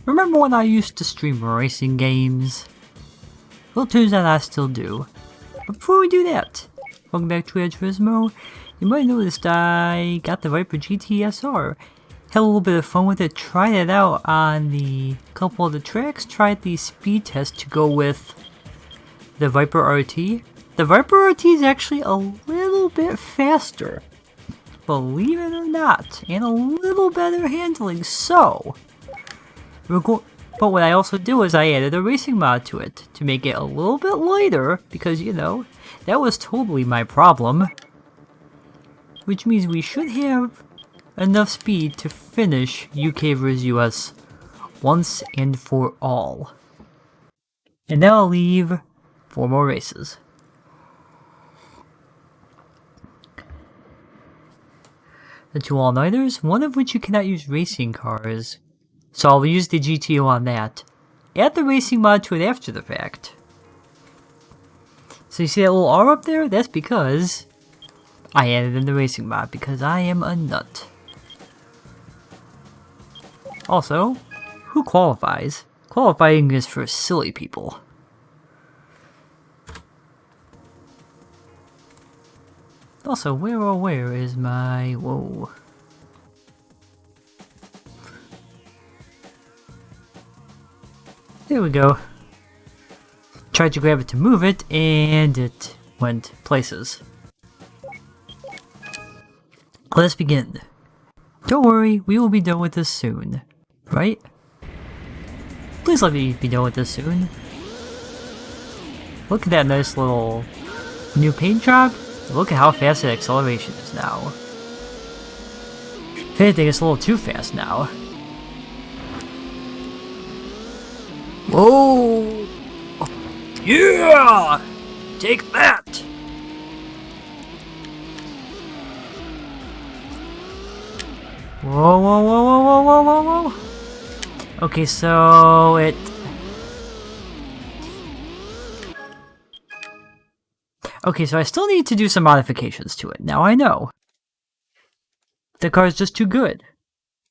Remember when I used to stream racing games? Well, turns out I still do. But before we do that, welcome back to Gran Turismo. You might have noticed I got the Viper GTSR. Had a little bit of fun with it, tried it out on the couple of the tracks, tried the speed test to go with the Viper RT. The Viper RT is actually a little bit faster, believe it or not, and a little better handling, so but what I also did was I added a racing mod to it to make it a little bit lighter, because, you know, that was totally my problem. Which means we should have enough speed to finish UK vs US once and for all. And now I'll leave 4 more races. The 2 all-nighters, one of which you cannot use racing cars, so I'll use the GTO on that. Add the racing mod to it after the fact. So you see that little R up there? That's because I added in the racing mod, because I am a nut. Also, who qualifies? Qualifying is for silly people. Also, where is my... whoa. There we go. Tried to grab it to move it, and it went places. Let's begin. Don't worry, we will be done with this soon. Right? Please let me be done with this soon. Look at that nice little new paint job. Look at how fast the acceleration is now. If anything, it's a little too fast now. Whoa! Yeah! Take that! Whoa, whoa, whoa, whoa, whoa, whoa, whoa, whoa! Okay, so it... Okay, so I still need to do some modifications to it. Now I know. The car is just too good.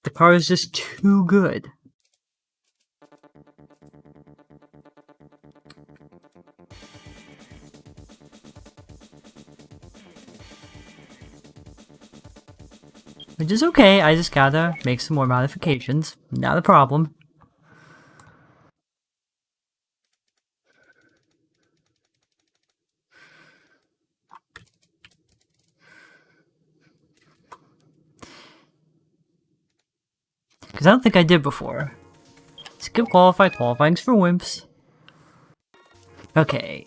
The car is just too good. Which is okay, I just gotta make some more modifications. Not a problem. Because I don't think I did before. Skip qualify, qualifying's for wimps. Okay.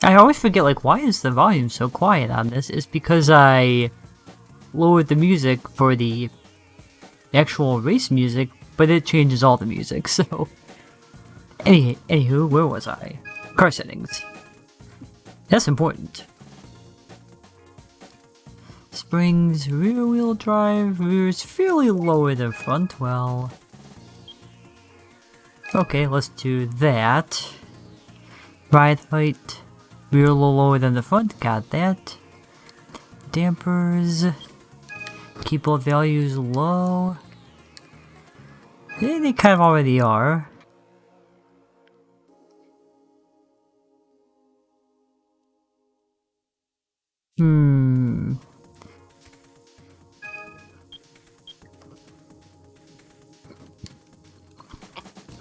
I always forget, like, why is the volume so quiet on this? It's because I lowered the music for the actual race music, but it changes all the music, so... Anywho, where was I? Car settings. That's important. Springs, rear wheel drive, rear is fairly lower than front, well... Okay, let's do that. Ride height, rear a little lower than the front, got that. Dampers, keep both values low. Yeah, they kind of already are.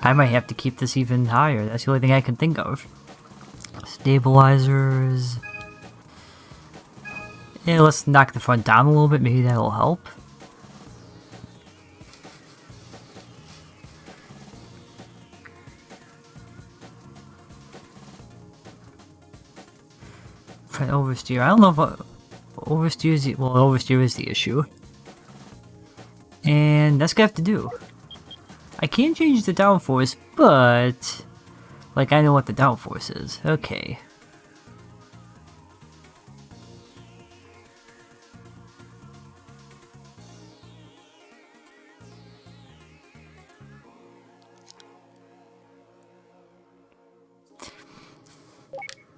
I might have to keep this even higher. That's the only thing I can think of. Stabilizers. Yeah, let's knock the front down a little bit. Maybe that'll help. Front oversteer. I don't know if oversteer is the, well, oversteer is the issue. And that's what I have to do. I can change the downforce, but... like, I know what the downforce is. Okay.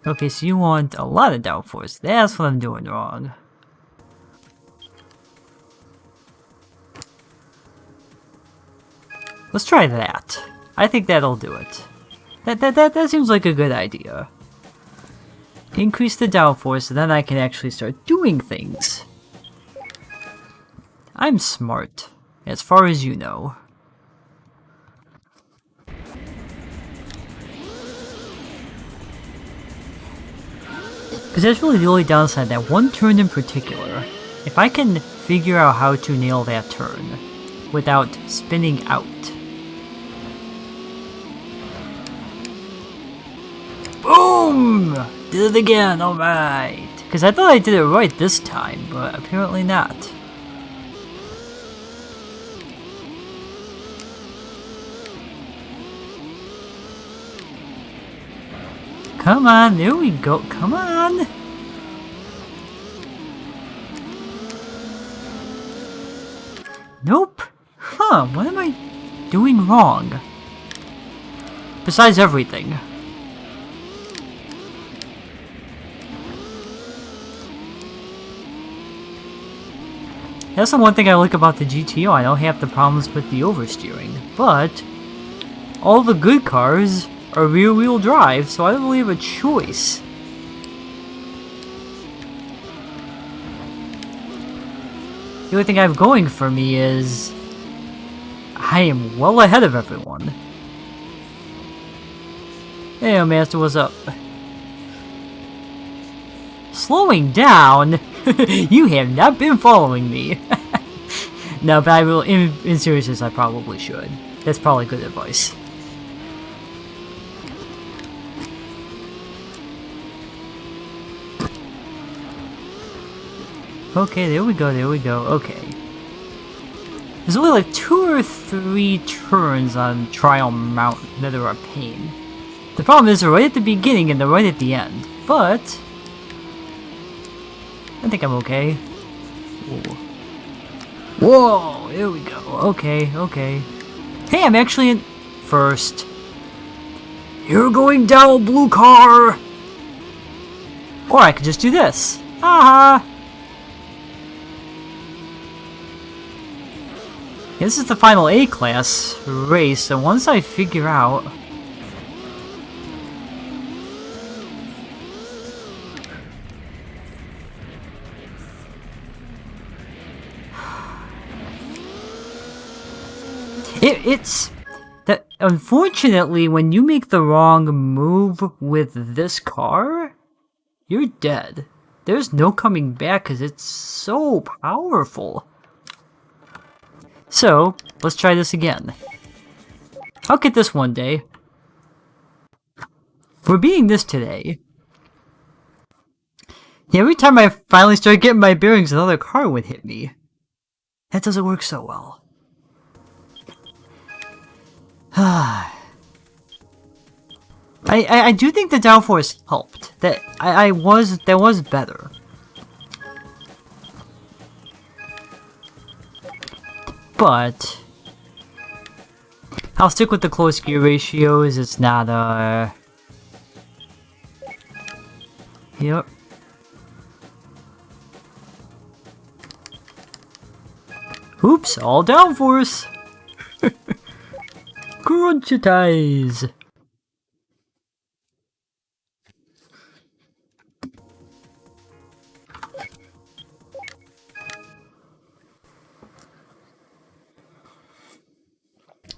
Okay, so you want a lot of downforce. That's what I'm doing wrong. Let's try that. I think that'll do it. That seems like a good idea. Increase the downforce, and then I can actually start doing things. I'm smart, as far as you know. Because that's really the only downside, that one turn in particular. If I can figure out how to nail that turn without spinning out. Boom! Did it again, alright. Because I thought I did it right this time, but apparently not. Come on, there we go, come on! Nope. Huh, what am I doing wrong? Besides everything. That's the one thing I like about the GTO. I don't have the problems with the oversteering, but all the good cars are rear-wheel drive, so I don't really have a choice. The only thing I have going for me is I am well ahead of everyone. Hey, Master, what's up? Slowing down? You have not been following me. No, but I will, in seriousness, I probably should. That's probably good advice. Okay, there we go, okay. There's only like 2 or 3 turns on Trial Mountain that are a pain. The problem is they're right at the beginning and they're right at the end, but I think I'm okay. Whoa. Whoa, there we go. Okay. Hey, I'm actually in first. You're going down, blue car! Or I could just do this. Haha! This is the final A-class race, so once I figure out... It's... that unfortunately, when you make the wrong move with this car, you're dead. There's no coming back because it's so powerful. So, let's try this again. I'll get this one day. We're beating this today. Yeah, every time I finally start getting my bearings, another car would hit me. That doesn't work so well. I do think the downforce helped. That was better. But I'll stick with the close gear ratios. It's not Yep. Oops, all downforce. Crunchitize.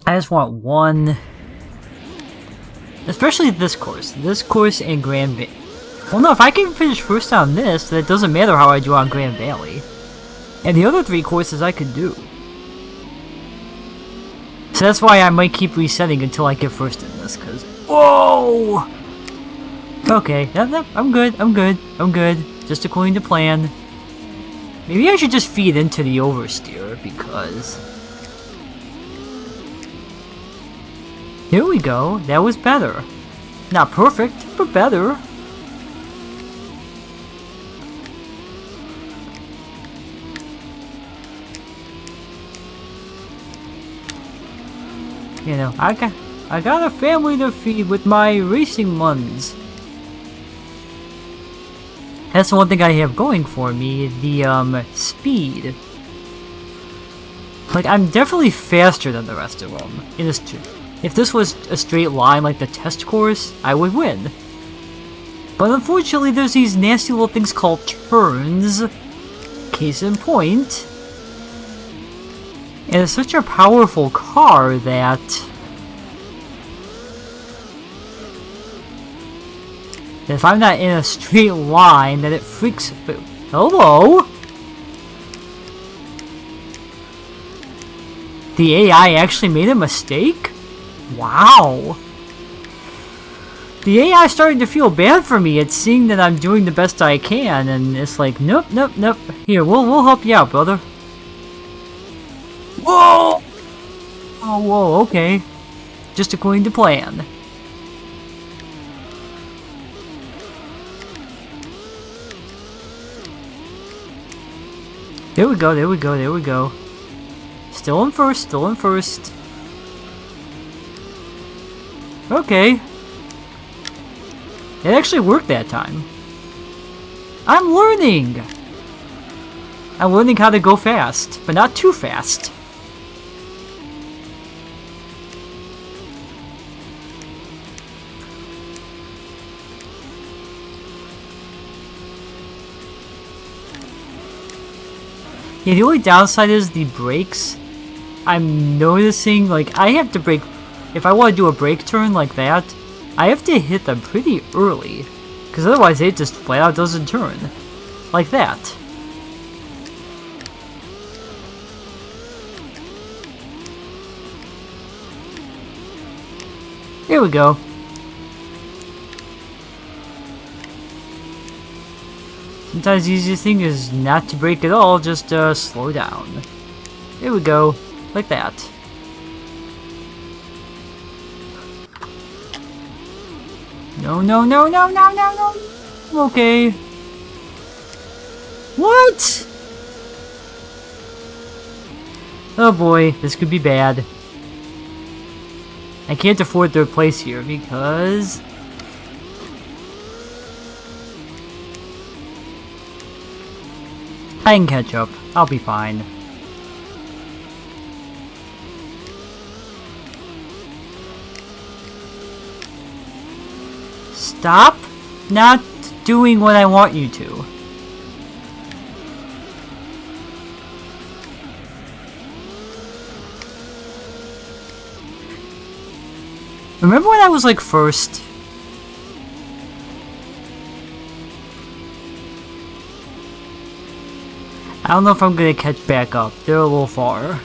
I just want one, especially this course and Grand Valley. Well, no, if I can finish first on this, then it doesn't matter how I do on Grand Valley. And the other 3 courses I could do. So that's why I might keep resetting until I get first in this, cause whoa! Okay, I'm good. Just according to plan. Maybe I should just feed into the oversteer, because... Here we go, that was better. Not perfect, but better. You know, I got a family to feed with my racing ones. That's the one thing I have going for me, the speed. Like, I'm definitely faster than the rest of them. If this was a straight line like the test course, I would win. But unfortunately, there's these nasty little things called turns. Case in point. And it's such a powerful car that... if I'm not in a straight line, then it freaks... Hello? The AI actually made a mistake? Wow. The AI starting to feel bad for me. It's seeing that I'm doing the best I can, and it's like, nope, nope, nope. Here, we'll help you out, brother. Whoa! Oh, whoa, okay. Just according to plan. There we go, there we go, there we go. Still in first, still in first. Okay. It actually worked that time. I'm learning! I'm learning how to go fast, but not too fast. Yeah, the only downside is the brakes. I'm noticing, like, I have to brake... if I want to do a brake turn like that, I have to hit them pretty early. Because otherwise it just flat out doesn't turn. Like that. Here we go. Sometimes the easiest thing is not to brake at all, just slow down. Here we go, like that. No, no, no, no, no, no, no. Okay. What? Oh boy, this could be bad. I can't afford third place here because... I can catch up. I'll be fine. Stop not doing what I want you to. Remember when I was like first? I don't know if I'm gonna catch back up. They're a little far.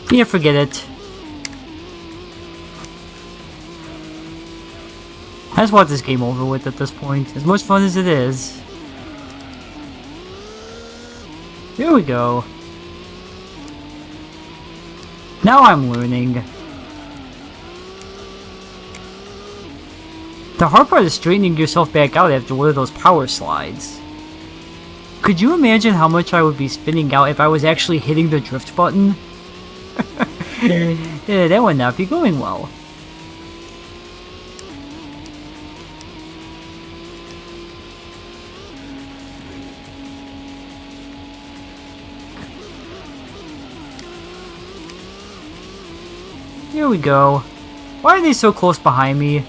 Yeah, forget it. I just want this game over with at this point. As much fun as it is. Here we go. Now I'm learning. The hard part is straightening yourself back out after one of those power slides. Could you imagine how much I would be spinning out if I was actually hitting the drift button? Yeah, that would not be going well. Here we go. Why are they so close behind me?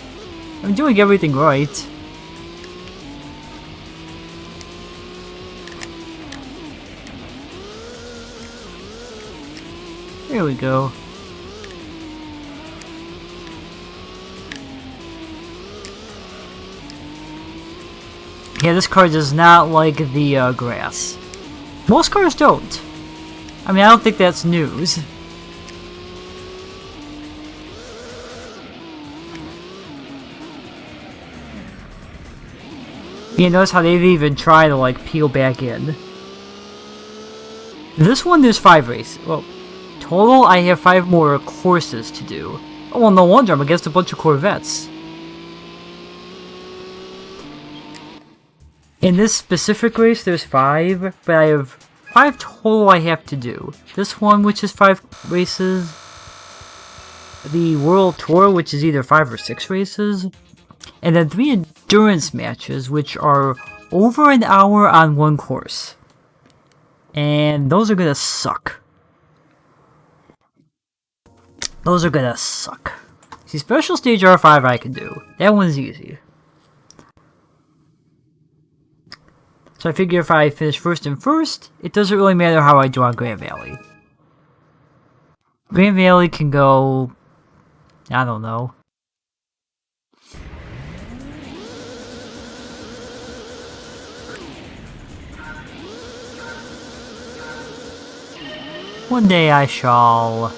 I'm doing everything right. Here we go. Yeah, this car does not like the grass. Most cars don't. I mean, I don't think that's news. You notice how they didn't even try to like peel back in. This one there's 5 races. Well, total I have 5 more courses to do. Oh well, no wonder I'm against a bunch of Corvettes. In this specific race, there's 5, but I have 5 total I have to do. This one, which is 5 races. The World Tour, which is either 5 or 6 races. And then 3 endurance matches, which are over an hour on one course. And those are gonna suck. Those are gonna suck. See, Special Stage R5 I can do. That one's easy. So I figure if I finish first and first, it doesn't really matter how I do on Grand Valley. Grand Valley can go... I don't know. One day I shall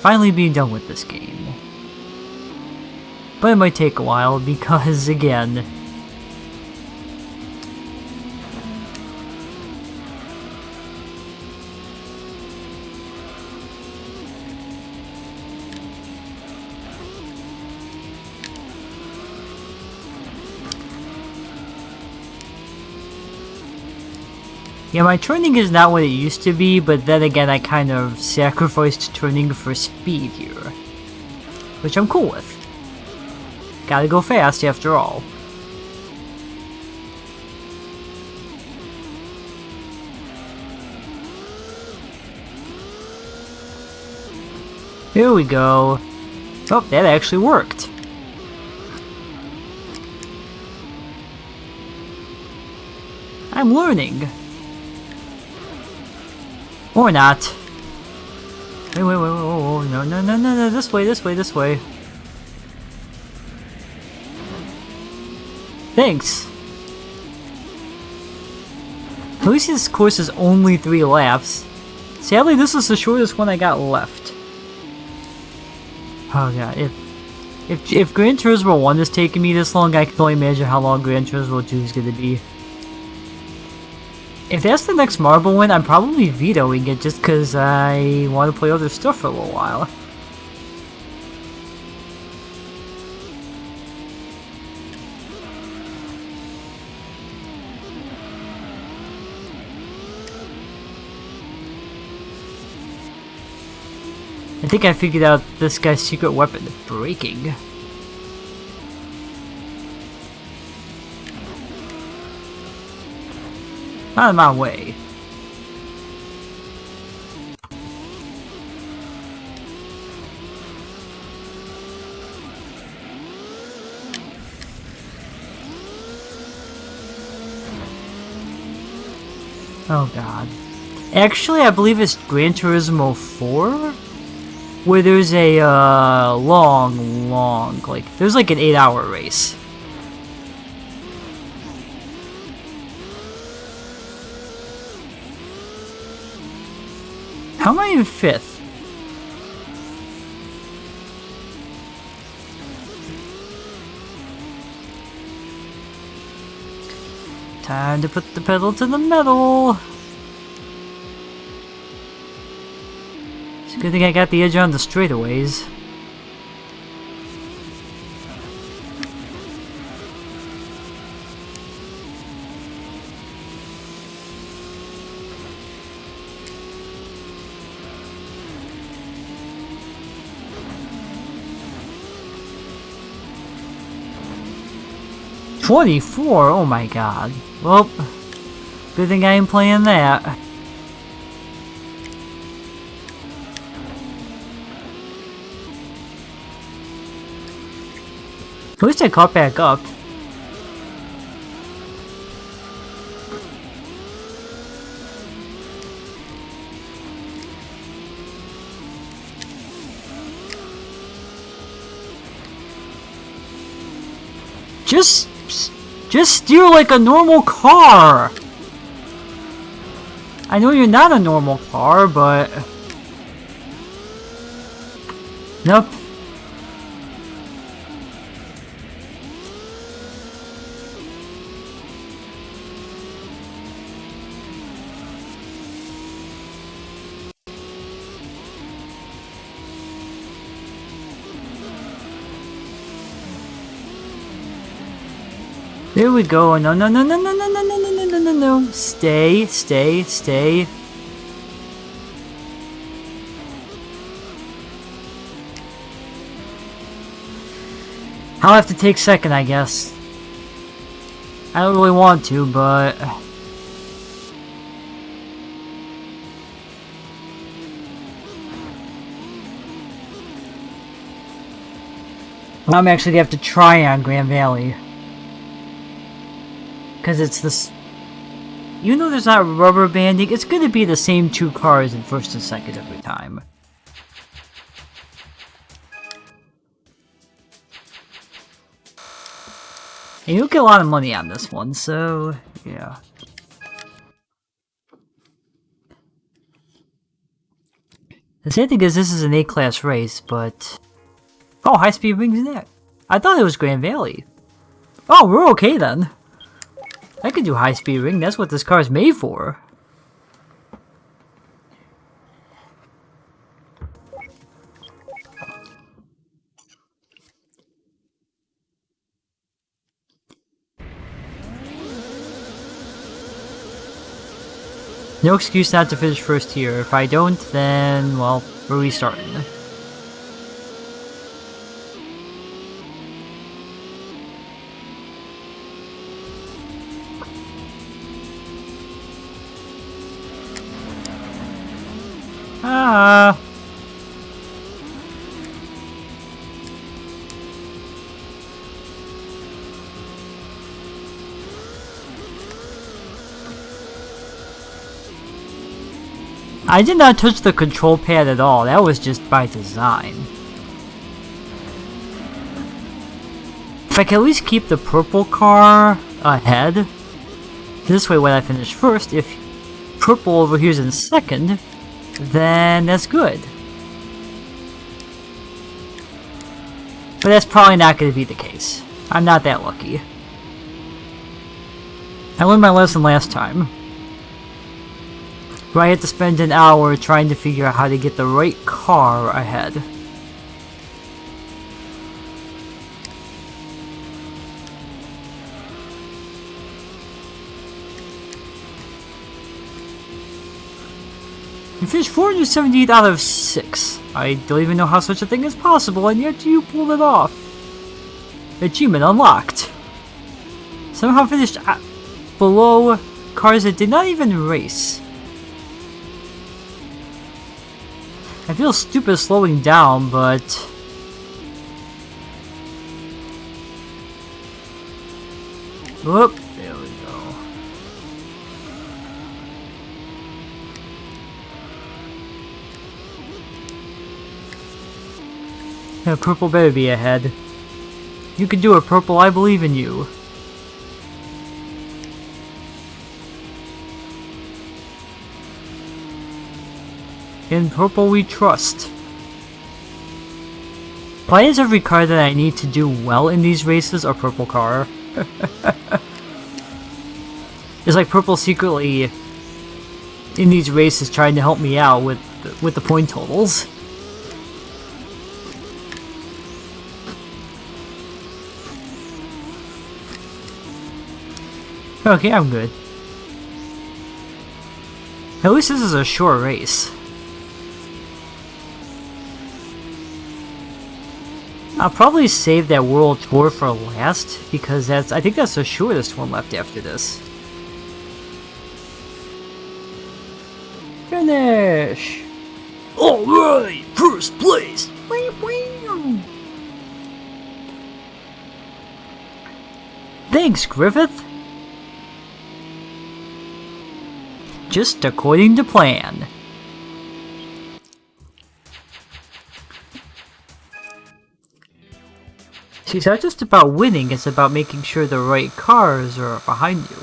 finally be done with this game. But it might take a while because, again... Yeah, my turning is not what it used to be, but then again I kind of sacrificed turning for speed here. Which I'm cool with. Gotta go fast after all. Here we go. Oh, that actually worked. I'm learning. Or not. Wait, no, this way. Thanks. At least this course is only 3 laps. Sadly, this is the shortest one I got left. Oh god, if Gran Turismo 1 is taking me this long, I can only imagine how long Gran Turismo 2 is gonna be. If that's the next Marble one, I'm probably vetoing it just because I want to play other stuff for a little while. I think I figured out this guy's secret weapon, braking. Out of my way. Oh god. Actually, I believe it's Gran Turismo 4? Where there's a long, like, there's like an 8-hour race. How am I in 5th? Time to put the pedal to the metal. It's a good thing I got the edge on the straightaways. $24? Oh my god. Well, good thing I ain't playing that. At least I caught back up. Just steer like a normal car! I know you're not a normal car, but... Nope. There we go. No, no, no, no, no, no, no, no, no, no, no, no. Stay, stay, stay. I'll have to take second, I guess. I don't really want to, but... I'm actually gonna have to try on Grand Valley. Because it's this... Even though there's not rubber banding, it's gonna be the same two cars in first and second every time. And you'll get a lot of money on this one, so... yeah. The sad thing is this is an A-class race, but... Oh, high-speed rings there. I thought it was Grand Valley. Oh, we're okay then. I could do high-speed ring, that's what this car is made for. No excuse not to finish first here. If I don't, then, well, we're restarting. I did not touch the control pad at all, that was just by design. If I can at least keep the purple car ahead, this way when I finish first, if purple over here is in second, then that's good. But that's probably not going to be the case. I'm not that lucky. I learned my lesson last time. Where I had to spend an hour trying to figure out how to get the right car ahead. You finished 478 out of 6. I don't even know how such a thing is possible, and yet you pulled it off. Achievement unlocked. Somehow finished below cars that did not even race. I feel stupid slowing down, but... Whoop, there we go. Yeah, purple better be ahead. You can do it, purple, I believe in you. In purple we trust. Why is every car that I need to do well in these races a purple car? It's like purple secretly in these races trying to help me out with the point totals. Okay, I'm good. At least this is a short race. I'll probably save that World Tour for last, because I think that's the shortest one left after this. Finish! Alright! First place! Thanks, Griffith! Just according to plan. See, it's not just about winning, it's about making sure the right cars are behind you.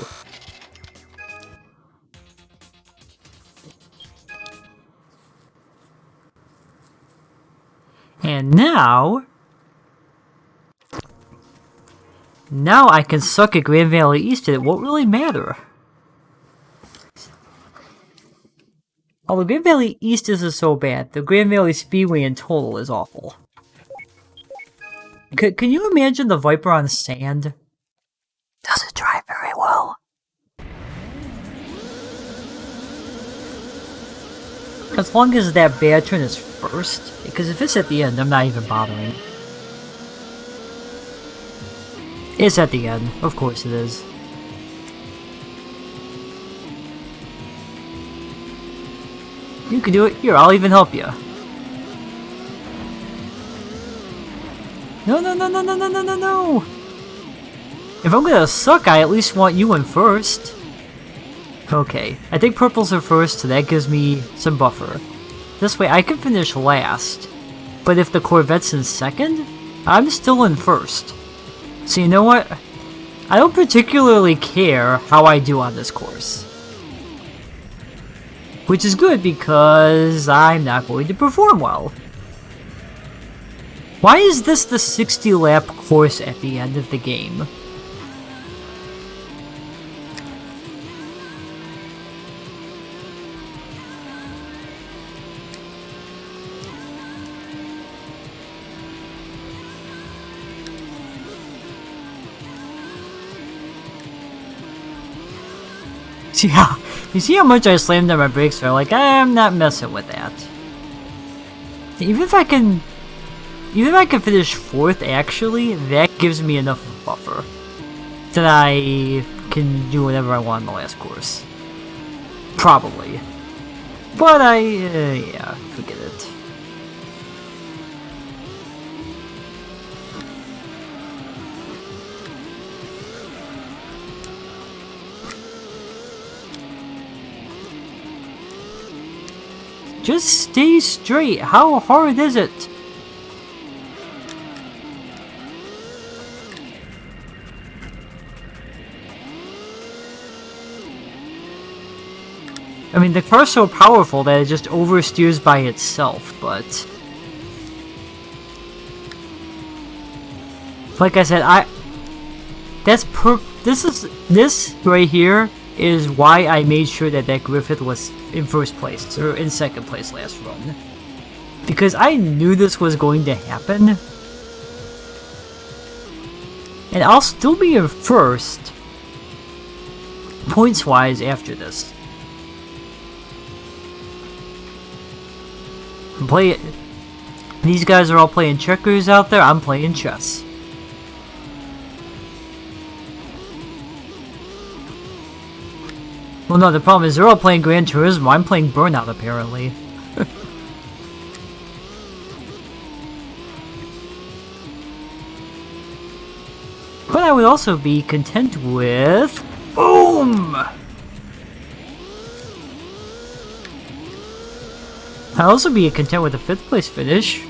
And now I can suck at Grand Valley East and it won't really matter. Although Grand Valley East isn't so bad, the Grand Valley Speedway in total is awful. Can you imagine the Viper on sand? doesn't drive very well. As long as that bad turn is first, because if it's at the end, I'm not even bothering. It's at the end, of course it is. You can do it. Here, I'll even help you. No, no, no, no, no, no, no, no, no! If I'm gonna suck, I at least want you in first. Okay, I think purples are first, so that gives me some buffer. This way I can finish last. But if the Corvette's in second, I'm still in first. So you know what? I don't particularly care how I do on this course. Which is good because I'm not going to perform well. Why is this the 60 lap course at the end of the game? You see how much I slammed on my brakes there? Like, I'm not messing with that. Even if I can finish 4th, actually, that gives me enough of a buffer that I can do whatever I want in the last course. Probably. But yeah, forget it. Just stay straight. How hard is it? I mean, the car's so powerful that it just oversteers by itself, but... like I said, this right here is why I made sure that Griffith was in first place, or in second place last run. Because I knew this was going to happen. And I'll still be in first, points-wise, after this. These guys are all playing checkers out there, I'm playing chess. Well, no, the problem is they're all playing Gran Turismo. I'm playing Burnout, apparently. But I would also be content with... boom! I'd also be content with a 5th place finish.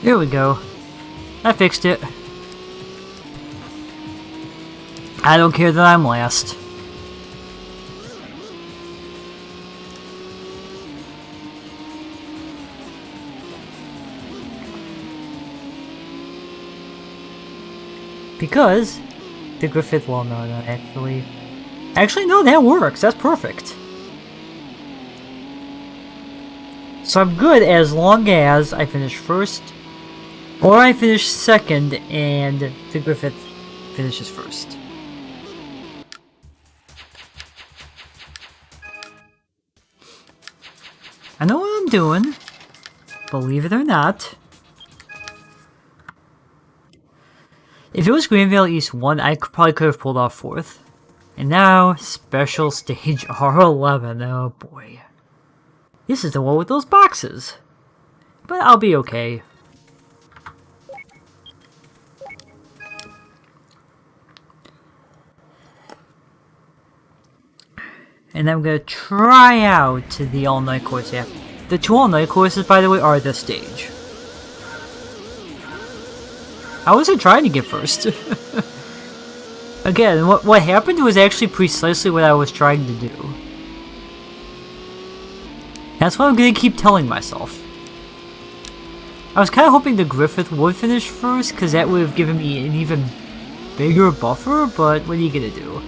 There we go. I fixed it. I don't care that I'm last. Because the Griffith, well, no, actually. Actually, no, that works. That's perfect. So I'm good as long as I finish first. Or I finish second and the Griffith finishes first. I know what I'm doing, believe it or not. If it was Greenvale East 1, I probably could have pulled off 4th. And now, special stage R11, oh boy. This is the one with those boxes. But I'll be okay. And I'm gonna try out the all-night course after. The 2 all-night courses, by the way, are this stage. I wasn't trying to get first. Again, what happened was actually precisely what I was trying to do. That's what I'm gonna keep telling myself. I was kind of hoping the Griffith would finish first, because that would have given me an even bigger buffer, but what are you gonna do?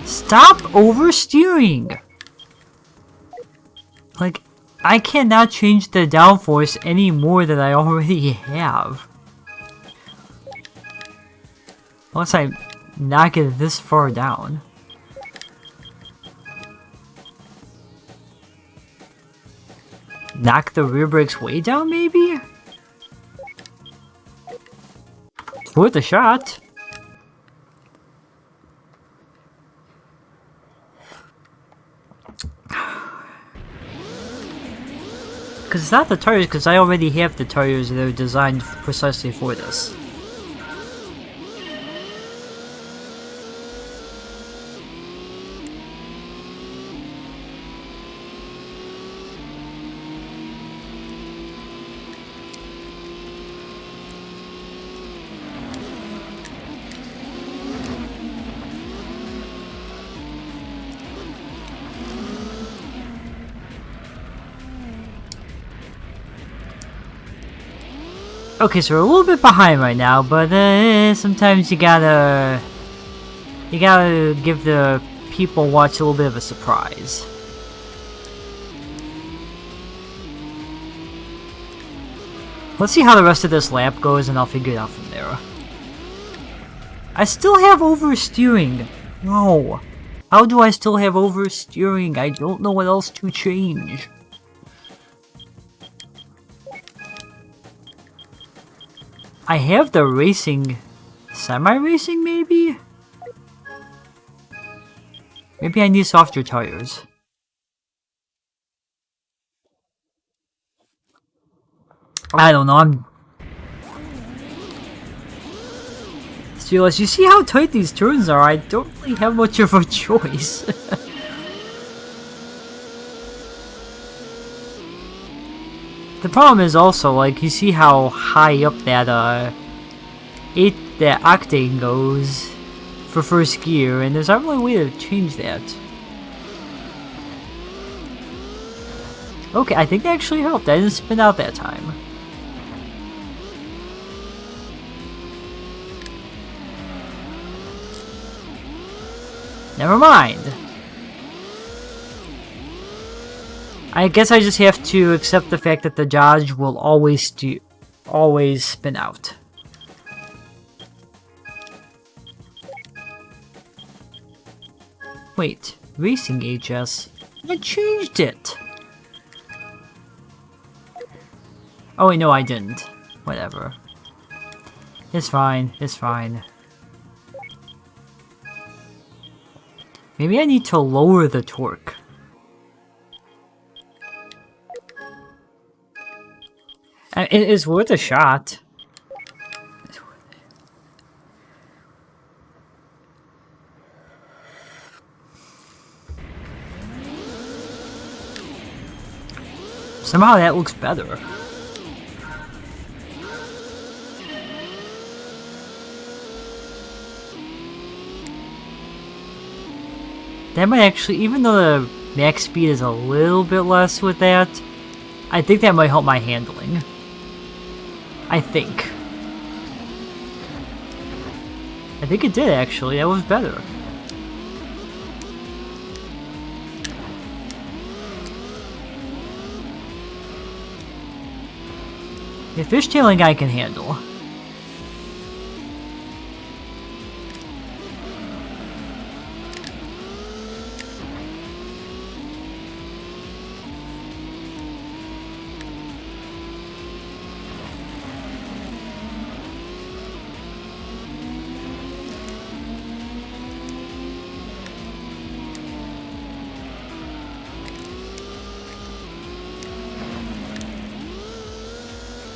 Stop oversteering! Like, I cannot change the downforce any more than I already have. Unless I knock it this far down. Knock the rear brakes way down, maybe? It's worth a shot. Because it's not the tires, because I already have the tires that are designed precisely for this. Okay, so we're a little bit behind right now, but sometimes you gotta give the people watch a little bit of a surprise. Let's see how the rest of this lap goes, and I'll figure it out from there. I still have oversteering. No. How do I still have oversteering? I don't know what else to change. I have the racing, semi-racing maybe? Maybe I need softer tires. I don't know, Steelers, you see how tight these turns are? I don't really have much of a choice. The problem is also, like, you see how high up that, that octane goes for first gear, and there's not really a way to change that. Okay, I think that actually helped. I didn't spin out that time. Never mind. I guess I just have to accept the fact that the Dodge will always spin out. Wait, Racing HS? I changed it! Oh wait, no I didn't. Whatever. It's fine, it's fine. Maybe I need to lower the torque. It is worth a shot. Somehow that looks better. That might actually, even though the max speed is a little bit less with that, I think that might help my handling. I think it did actually. That was better. The fishtailing I can handle.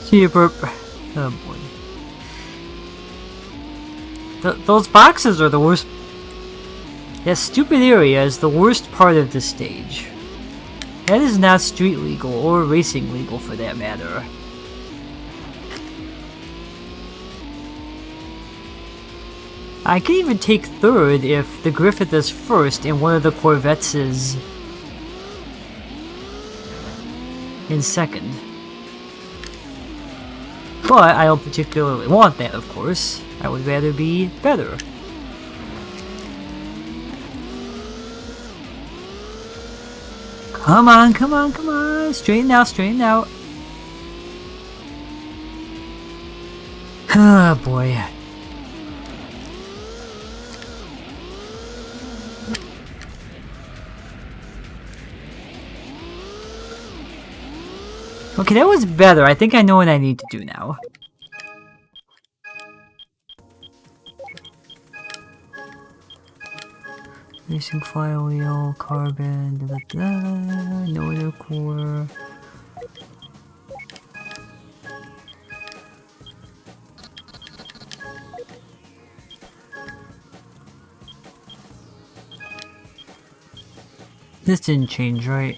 See you, burp. Oh boy. Those boxes are the worst That stupid area is the worst part of this stage. That is not street legal, or racing legal for that matter. I can even take third if the Griffith is first and one of the Corvettes is in second. But I don't particularly want that, of course. I would rather be better. Come on, come on, come on! Straighten out, straighten out! Oh boy. Okay, that was better. I think I know what I need to do now. Racing flywheel, carbon, da, da, da, no other core. This didn't change, right?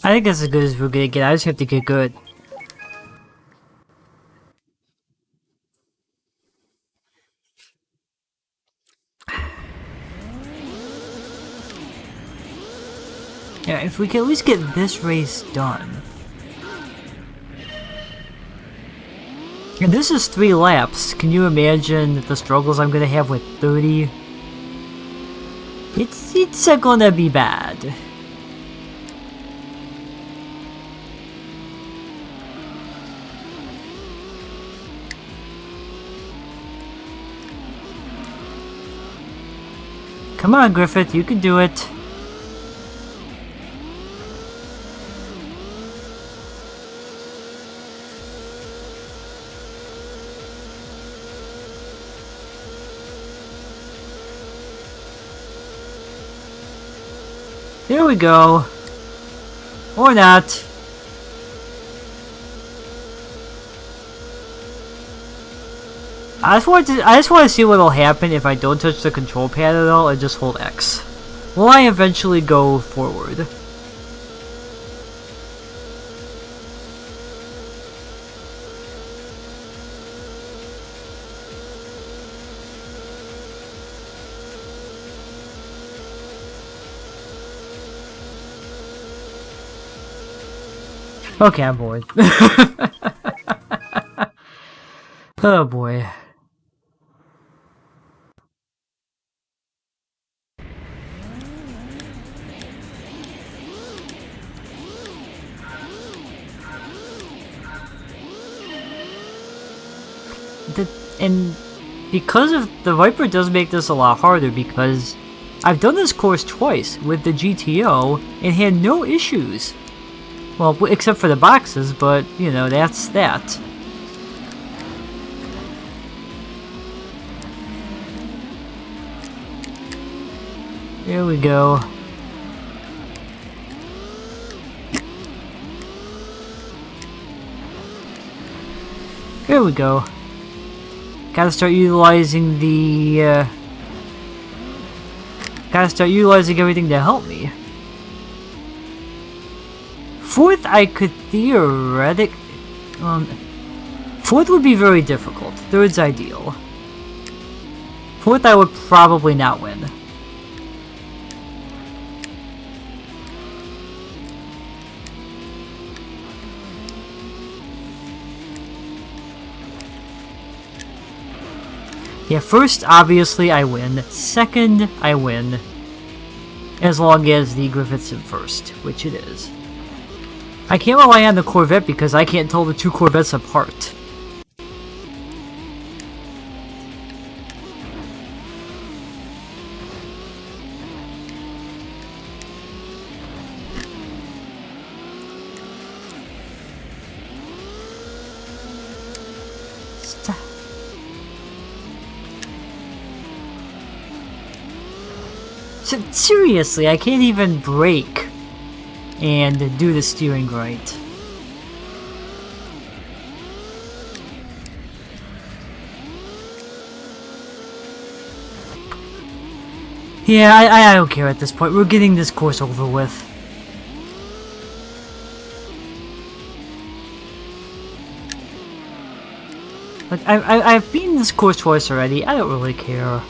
I think that's as good as we're gonna get. I just have to get good. Yeah, if we can at least get this race done. And this is 3 laps. Can you imagine the struggles I'm gonna have with 30? It's gonna be bad. Come on, Griffith, you can do it. There we go. Or not. I just want to see what'll happen if I don't touch the control pad at all and just hold X. Will I eventually go forward? Okay, I'm bored. Oh boy. And because of the Viper does make this a lot harder because I've done this course twice with the GTO and had no issues. Well, except for the boxes, but you know, that's that. There we go. There we go. Gotta start utilizing the, gotta start utilizing everything to help me. Fourth, I could theoretically... fourth would be very difficult. Third's ideal. Fourth, I would probably not win. Yeah, first, obviously, I win. Second, I win. As long as the Griffith's in first, which it is. I can't rely on the Corvette because I can't tell the two Corvettes apart. Seriously, I can't even brake and do the steering right. Yeah, I don't care at this point. We're getting this course over with. Like, I've beaten this course twice already. I don't really care.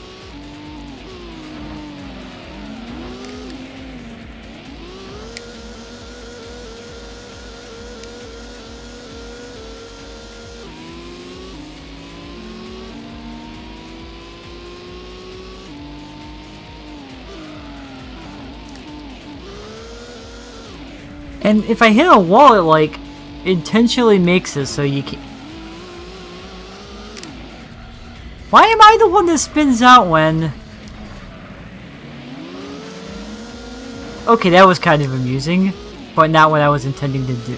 And if I hit a wall, it like intentionally makes it so you can. Why am I the one that spins out when? Okay, that was kind of amusing, but not what I was intending to do.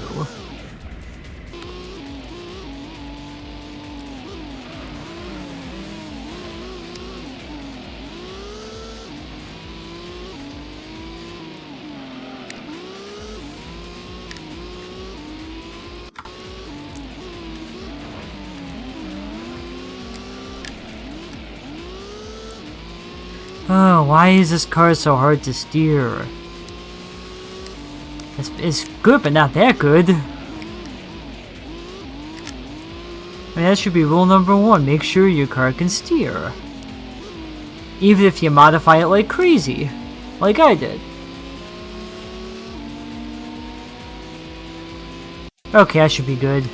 Oh, why is this car so hard to steer? It's good, but not that good. I mean, that should be rule number 1. Make sure your car can steer. Even if you modify it like crazy. Like I did. Okay, I should be good.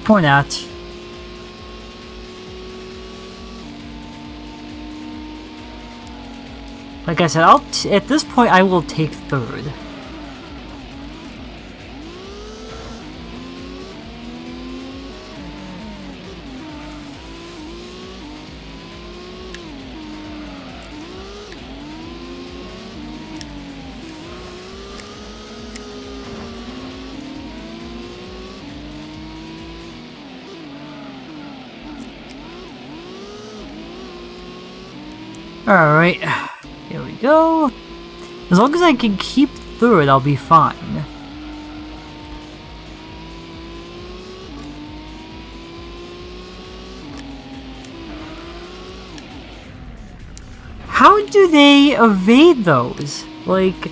Or not. Like I said, at this point I will take 3rd. Alright, here we go. As long as I can keep 3rd, I'll be fine. How do they evade those? Like,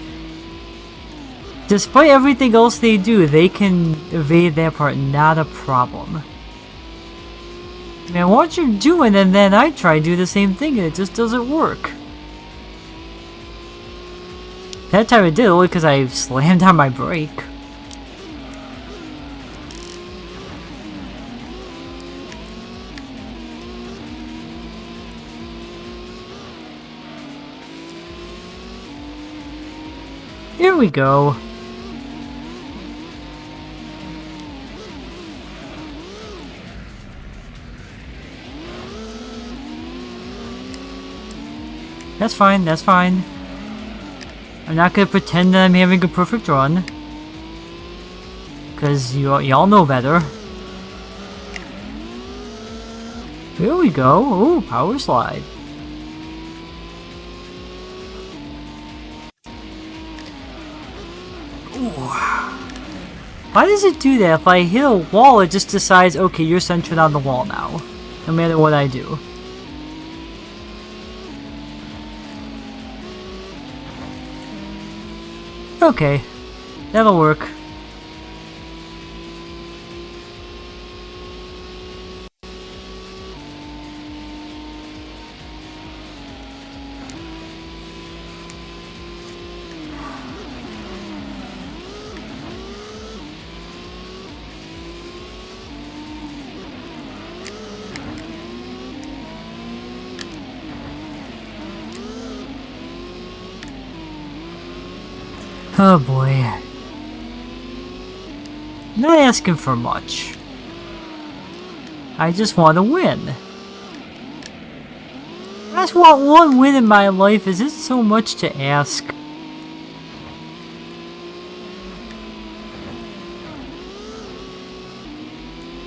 despite everything else they do, they can evade that part, not a problem. Man, what you're doing, and then I try to do the same thing, and it just doesn't work. That time it did, only because I slammed on my brake. Here we go. That's fine, that's fine. I'm not gonna pretend that I'm having a perfect run. Because y'all know better. Here we go. Ooh, power slide. Ooh. Why does it do that? If I hit a wall, it just decides, okay, you're centered on the wall now. No matter what I do. Okay, that'll work. Oh boy. Not asking for much. I just want to win. I just want one win in my life. Is this so much to ask?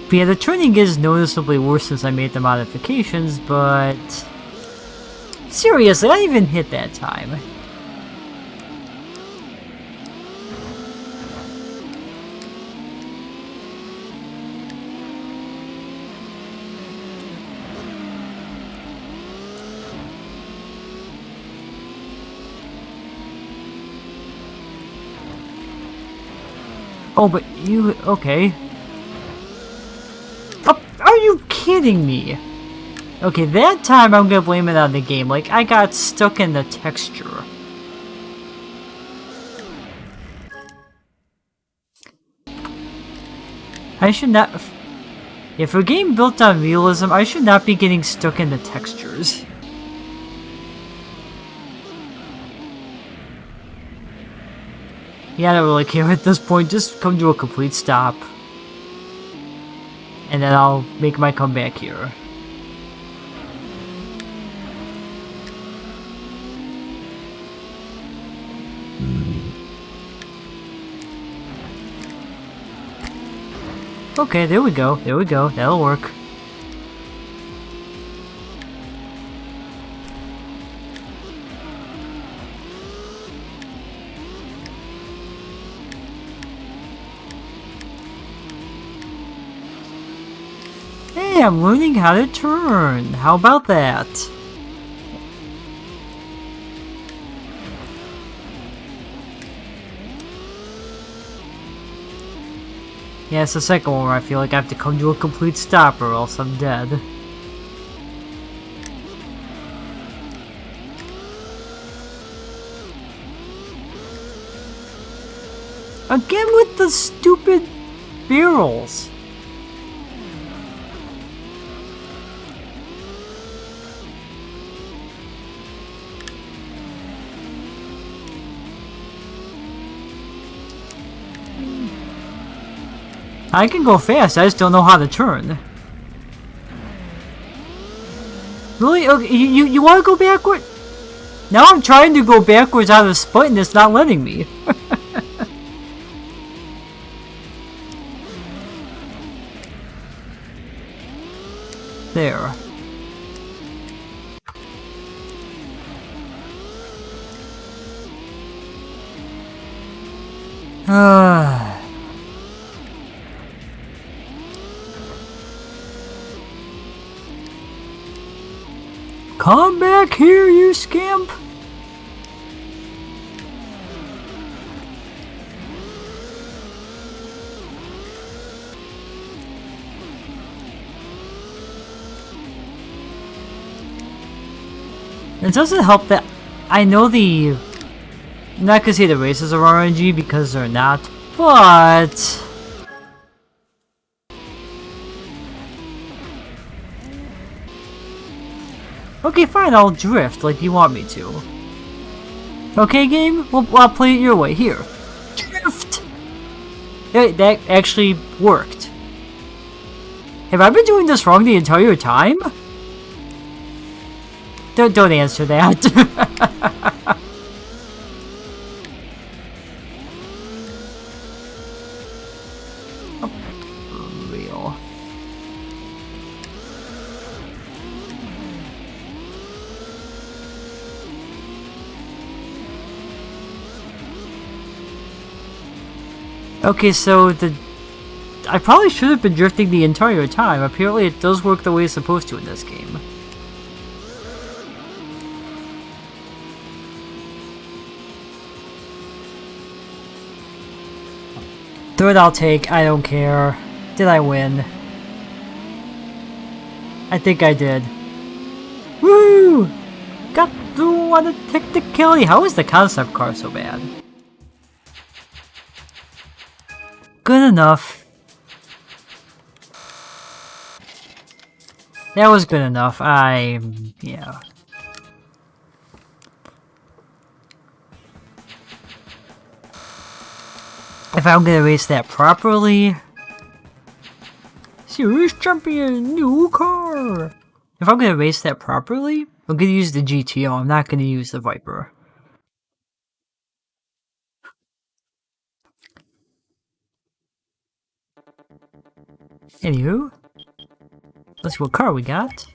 But yeah, the turning is noticeably worse since I made the modifications, but... seriously, I didn't even hit that time. Oh, but you... okay. Oh, are you kidding me? Okay, that time I'm gonna blame it on the game. Like, I got stuck in the texture. I should not... if a game built on realism, I should not be getting stuck in the textures. Yeah, I don't really care at this point. Just come to a complete stop. And then I'll make my comeback here. Okay, there we go. There we go. That'll work. Hey, I'm learning how to turn. How about that? Yeah, it's the second one where I feel like I have to come to a complete stop or else I'm dead. Again with the stupid barrels. I can go fast, I just don't know how to turn. Really? Okay, you want to go backward? Now I'm trying to go backwards out of spite and it's not letting me. There. Come back here, you scamp! It doesn't help that I know the... I'm not gonna say the races are RNG because they're not, but... okay, fine, I'll drift like you want me to. Okay, game? Well, I'll play it your way. Here. Drift! Hey, that actually worked. Have I been doing this wrong the entire time? Don't answer that. Oh, real. Okay, so I probably should have been drifting the entire time. Apparently it does work the way it's supposed to in this game. Third I'll take, I don't care. Did I win? I think I did. Woo! Got through on a technicality. How is the concept car so bad? Good enough. That was good enough. Yeah. If if I'm gonna race that properly. Series champion, new car! If I'm gonna race that properly, I'm gonna use the GTO, I'm not gonna use the Viper. Anywho, let's see what car we got.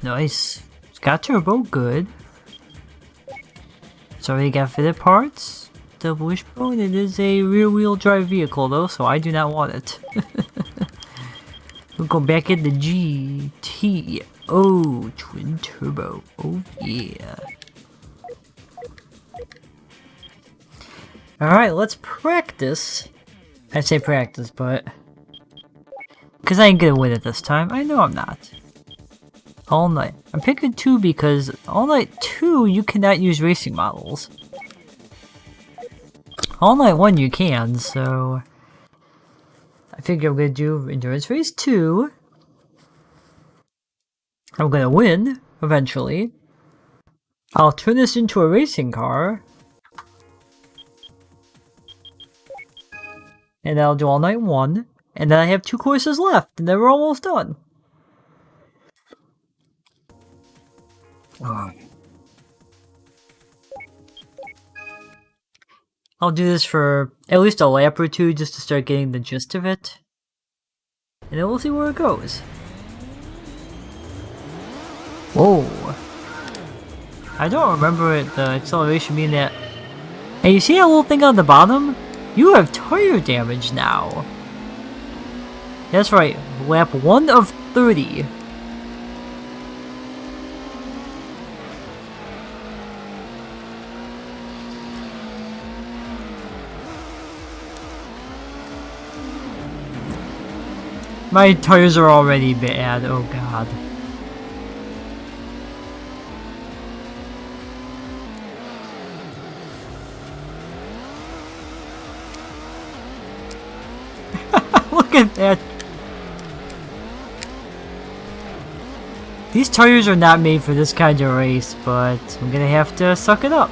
Nice. It's got turbo, good. So we got fitted parts. Double wishbone. It is a rear-wheel drive vehicle though, so I do not want it. We'll go back in the GTO twin turbo. Oh yeah. Alright, let's practice. I say practice, but... because I ain't gonna win it this time. I know I'm not. All Night. I'm picking 2 because All Night 2 you cannot use racing models. All Night 1 you can, so... I figure I'm gonna do Endurance Race 2. I'm gonna win, eventually. I'll turn this into a racing car. And then I'll do All Night 1. And then I have 2 courses left, and then we're almost done. I'll do this for at least a lap or 2 just to start getting the gist of it. And then we'll see where it goes. Whoa. I don't remember the acceleration being that... And you see that little thing on the bottom? You have tire damage now. That's right, lap 1 of 30. My tires are already bad, oh god. Look at that. These tires are not made for this kind of race, but I'm gonna have to suck it up.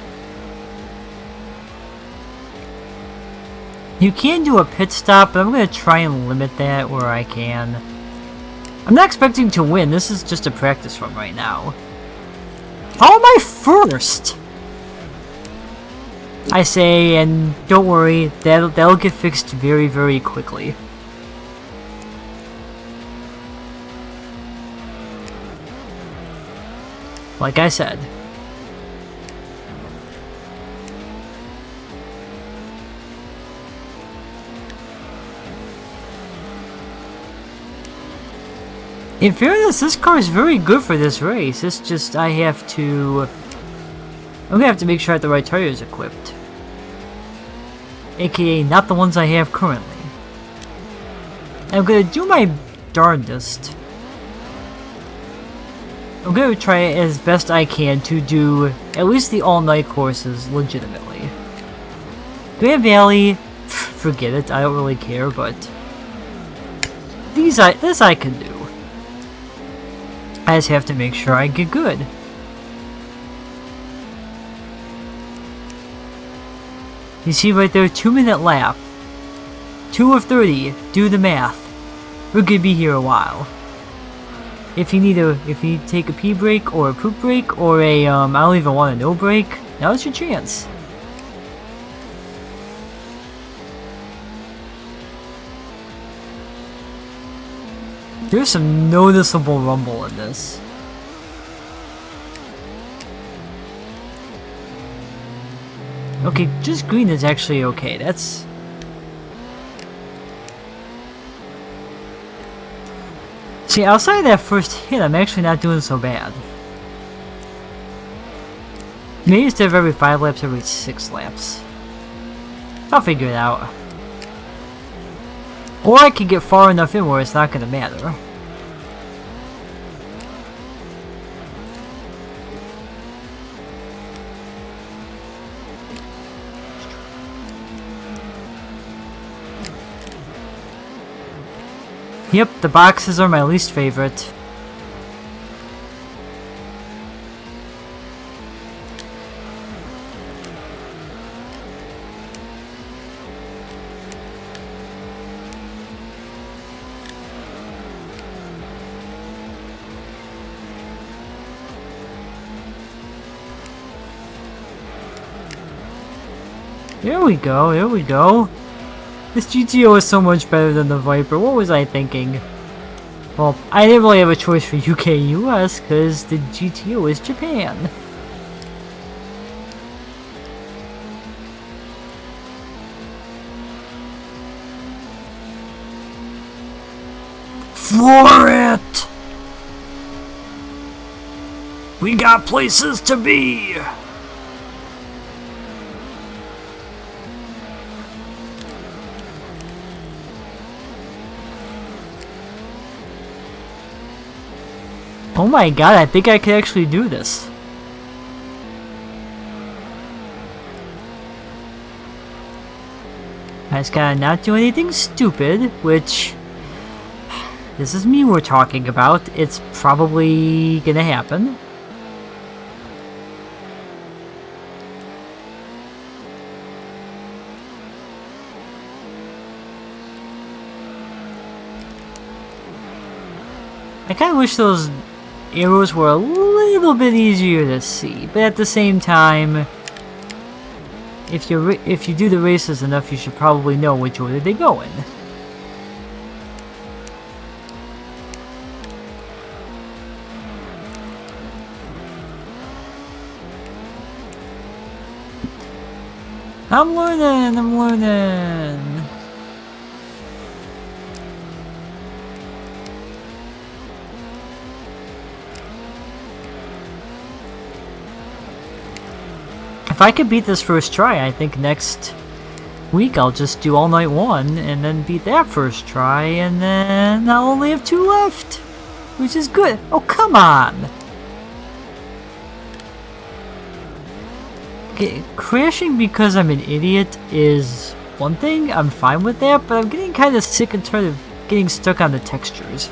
You can do a pit stop, but I'm gonna try and limit that where I can. I'm not expecting to win, this is just a practice run right now. How am I first? I say, and don't worry, that'll get fixed very, very quickly. Like I said. In fairness, this car is very good for this race. It's just I'm gonna have to make sure I have the right tires equipped. AKA not the ones I have currently. I'm gonna do my darndest. I'm gonna try as best I can to do at least the all-night courses legitimately. Grand Valley, forget it, I don't really care, but this I can do. I just have to make sure I get good. You see right there, 2-minute lap. 2 of 30, do the math. We're gonna be here a while. If you take a pee break or a poop break or a I don't even want a no break, now's your chance. There's some noticeable rumble in this. Okay, just green is actually okay. That's... See, outside of that first hit, I'm actually not doing so bad. Maybe instead of every 5 laps, every 6 laps. I'll figure it out. Or I could get far enough in where it's not gonna matter. Yep, the boxes are my least favorite. There we go, there we go. This GTO is so much better than the Viper. What was I thinking? Well, I didn't really have a choice for UK US because the GTO is Japan. Floor it! We got places to be! Oh my god, I think I can actually do this. I just gotta not do anything stupid, which... This is me we're talking about. It's probably gonna happen. I kinda wish those arrows were a little bit easier to see, but at the same time, if you do the races enough, you should probably know which order they go in. I'm learning! If I could beat this first try, I think next week I'll just do All Night 1 and then beat that first try, and then I'll only have 2 left, which is good. Oh, come on! Okay, crashing because I'm an idiot is one thing, I'm fine with that, but I'm getting kind of sick and tired of getting stuck on the textures.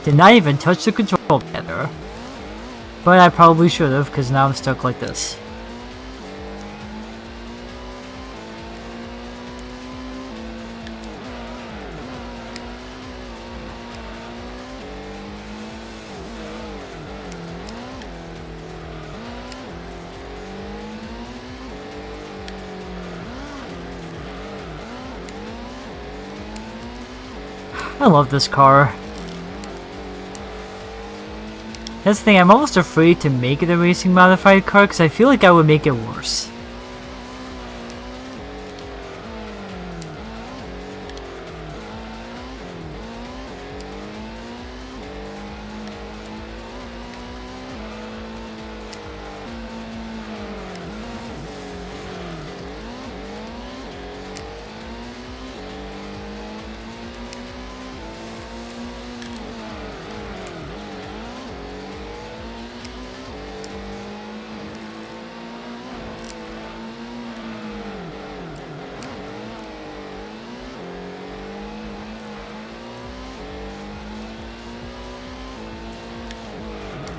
Did not even touch the control pad there. But I probably should have, because now I'm stuck like this. I love this car. That's the thing, I'm almost afraid to make it a racing modified car because I feel like I would make it worse.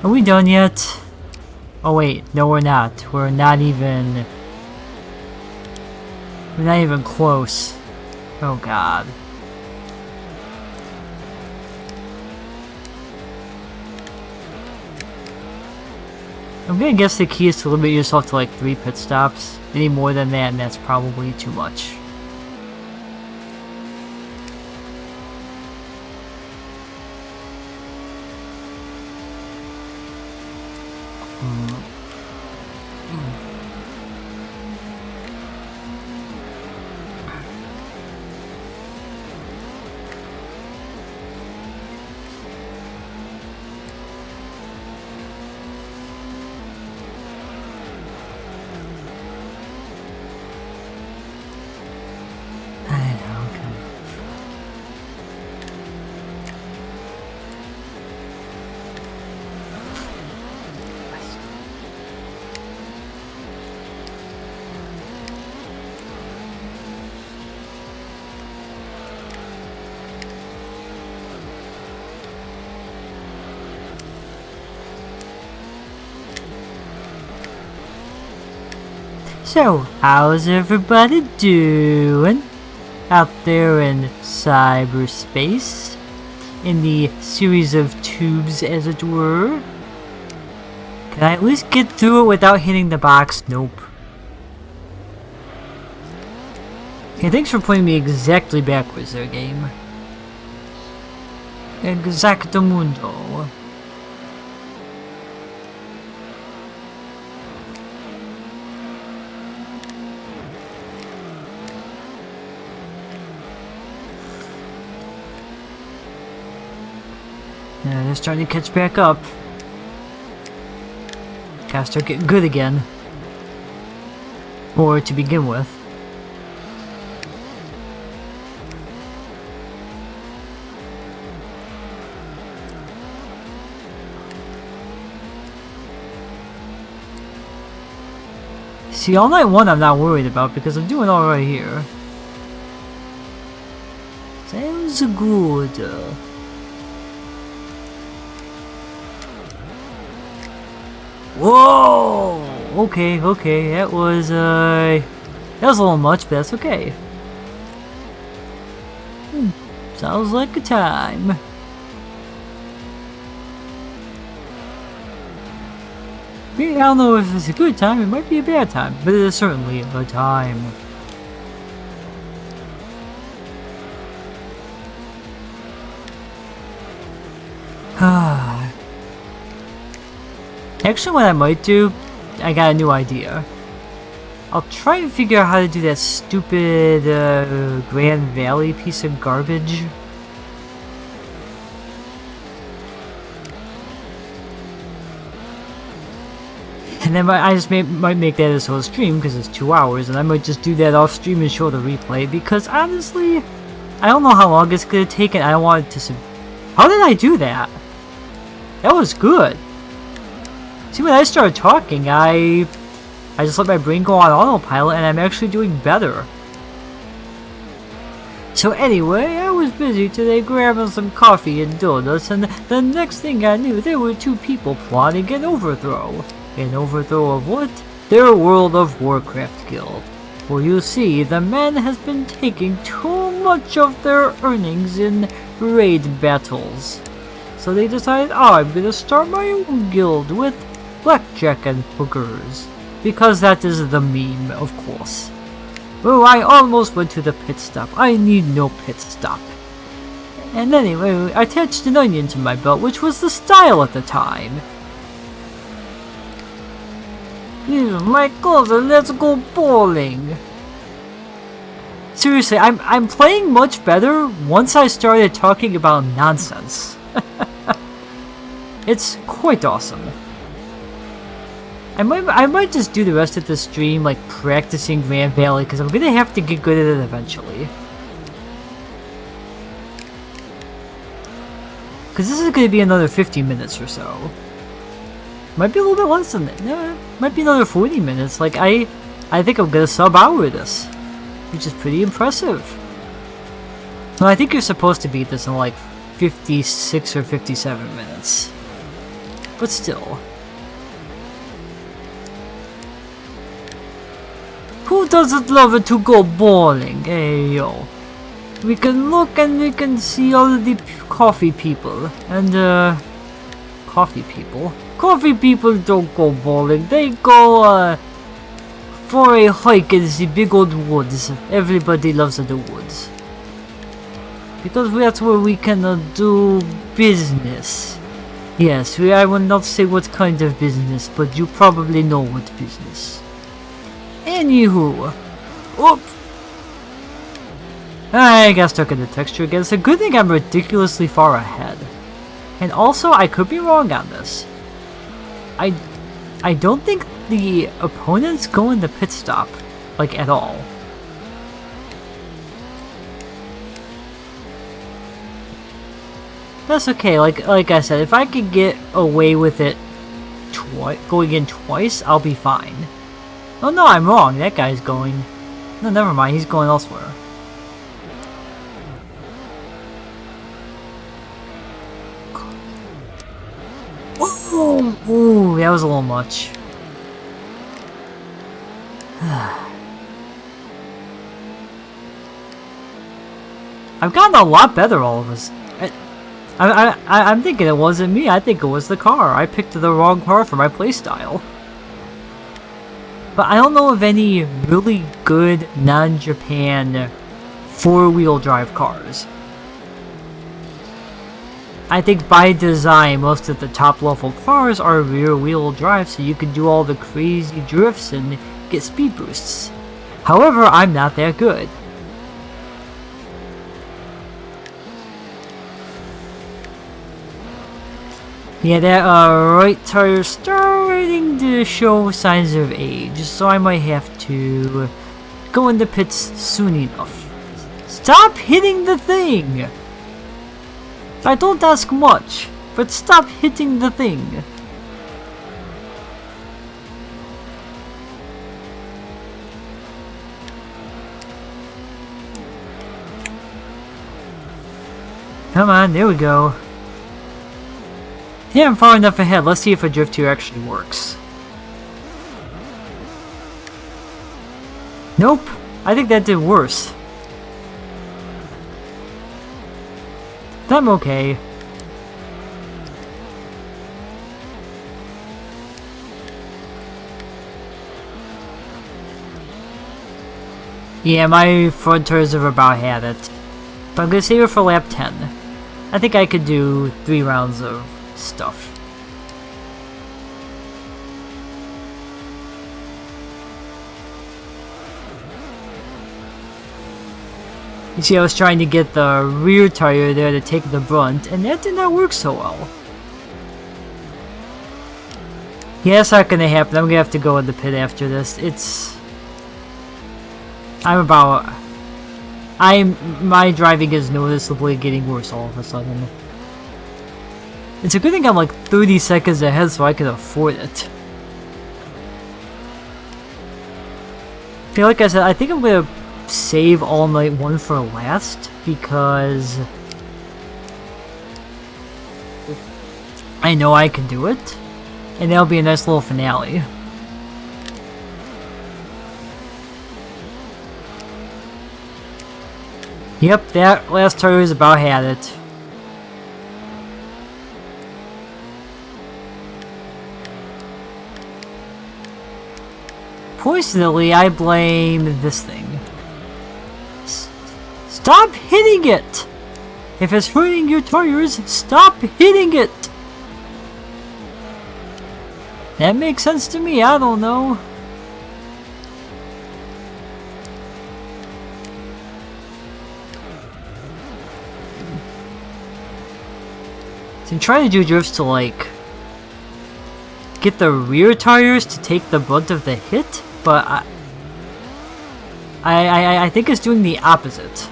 Are we done yet? Oh wait, no we're not. We're not even close. Oh god. I'm gonna guess the key is to limit yourself to like 3 pit stops. Any more than that, and that's probably too much. So, how's everybody doing? Out there in cyberspace? In the series of tubes, as it were? Can I at least get through it without hitting the box? Nope. Okay, thanks for putting me exactly backwards there, game. Exactamundo. Yeah, they're starting to catch back up. Gotta start getting good again. Or to begin with. See, all night one I'm not worried about because I'm doing alright here. Sounds good. Whoa! Okay, that was a little much, but that's okay. Sounds like a time. I don't know if it's a good time, it might be a bad time, but it is certainly a time. Actually, what I might do, I got a new idea. I'll try and figure out how to do that stupid Grand Valley piece of garbage. And then I just might make that as a whole stream because it's 2 hours, and I might just do that off stream and show the replay because honestly, I don't know how long it's gonna take, and I don't want it to. How did I do that? That was good. See, when I started talking, I just let my brain go on autopilot, and I'm actually doing better. So anyway, I was busy today grabbing some coffee and donuts, and the next thing I knew, there were 2 people plotting an overthrow. An overthrow of what? Their World of Warcraft guild. Well, you see, the man has been taking too much of their earnings in raid battles. So they decided, I'm gonna start my own guild with blackjack and hookers. Because that is the meme, of course. Oh, I almost went to the pit stop. I need no pit stop. And anyway, I attached an onion to my belt, which was the style at the time. My clothes, let's go bowling. Seriously, I'm playing much better once I started talking about nonsense. It's quite awesome. I might just do the rest of the stream like practicing Grand Valley because I'm gonna have to get good at it eventually. Because this is gonna be another 50 minutes or so. Might be a little bit less than that. No, might be another 40 minutes. Like I think I'm gonna sub-hour this, which is pretty impressive. Well, I think you're supposed to beat this in like 56 or 57 minutes. But still. Who doesn't love it to go bowling? Hey yo. We can look and we can see all of the coffee people. And coffee people? Coffee people don't go bowling. They go for a hike in the big old woods. Everybody loves the woods. Because that's where we can do business. Yes, I will not say what kind of business, but you probably know what business. Anywho. Whoop! I got stuck in the texture again. It's a good thing I'm ridiculously far ahead. And also, I could be wrong on this. I don't think the opponents go in the pit stop, like, at all. That's okay, like I said, if I could get away with it going in twice, I'll be fine. Oh no, I'm wrong, that guy's going... No, never mind, he's going elsewhere. Ooh, that was a little much. I've gotten a lot better all of us. I'm thinking it wasn't me. I think it was the car. I picked the wrong car for my playstyle. But I don't know of any really good non-Japan four-wheel drive cars. I think by design, most of the top-level cars are rear-wheel drive, so you can do all the crazy drifts and get speed boosts. However, I'm not that good. Yeah, that right tire's starting to show signs of age, so I might have to go in the pits soon enough. Stop hitting the thing! I don't ask much, but stop hitting the thing. Come on, there we go. Yeah, I'm far enough ahead. Let's see if a drift here actually works. Nope. I think that did worse. I'm okay. Yeah, my front tires have about had it. But I'm gonna save it for lap 10. I think I could do 3 rounds of stuff. You see, I was trying to get the rear tire there to take the brunt, and that did not work so well. Yeah, that's not gonna happen. I'm gonna have to go in the pit after this. My driving is noticeably getting worse all of a sudden. It's a good thing I'm like 30 seconds ahead so I can afford it. Like I said, I think I'm gonna save All Night 1 for last because I know I can do it, and that'll be a nice little finale. Yep, that last tire is about had it. Fortunately, I blame this thing. Stop hitting it! If it's hurting your tires, stop hitting it! That makes sense to me, I don't know. So I'm trying to do drifts to like get the rear tires to take the brunt of the hit, but I think it's doing the opposite.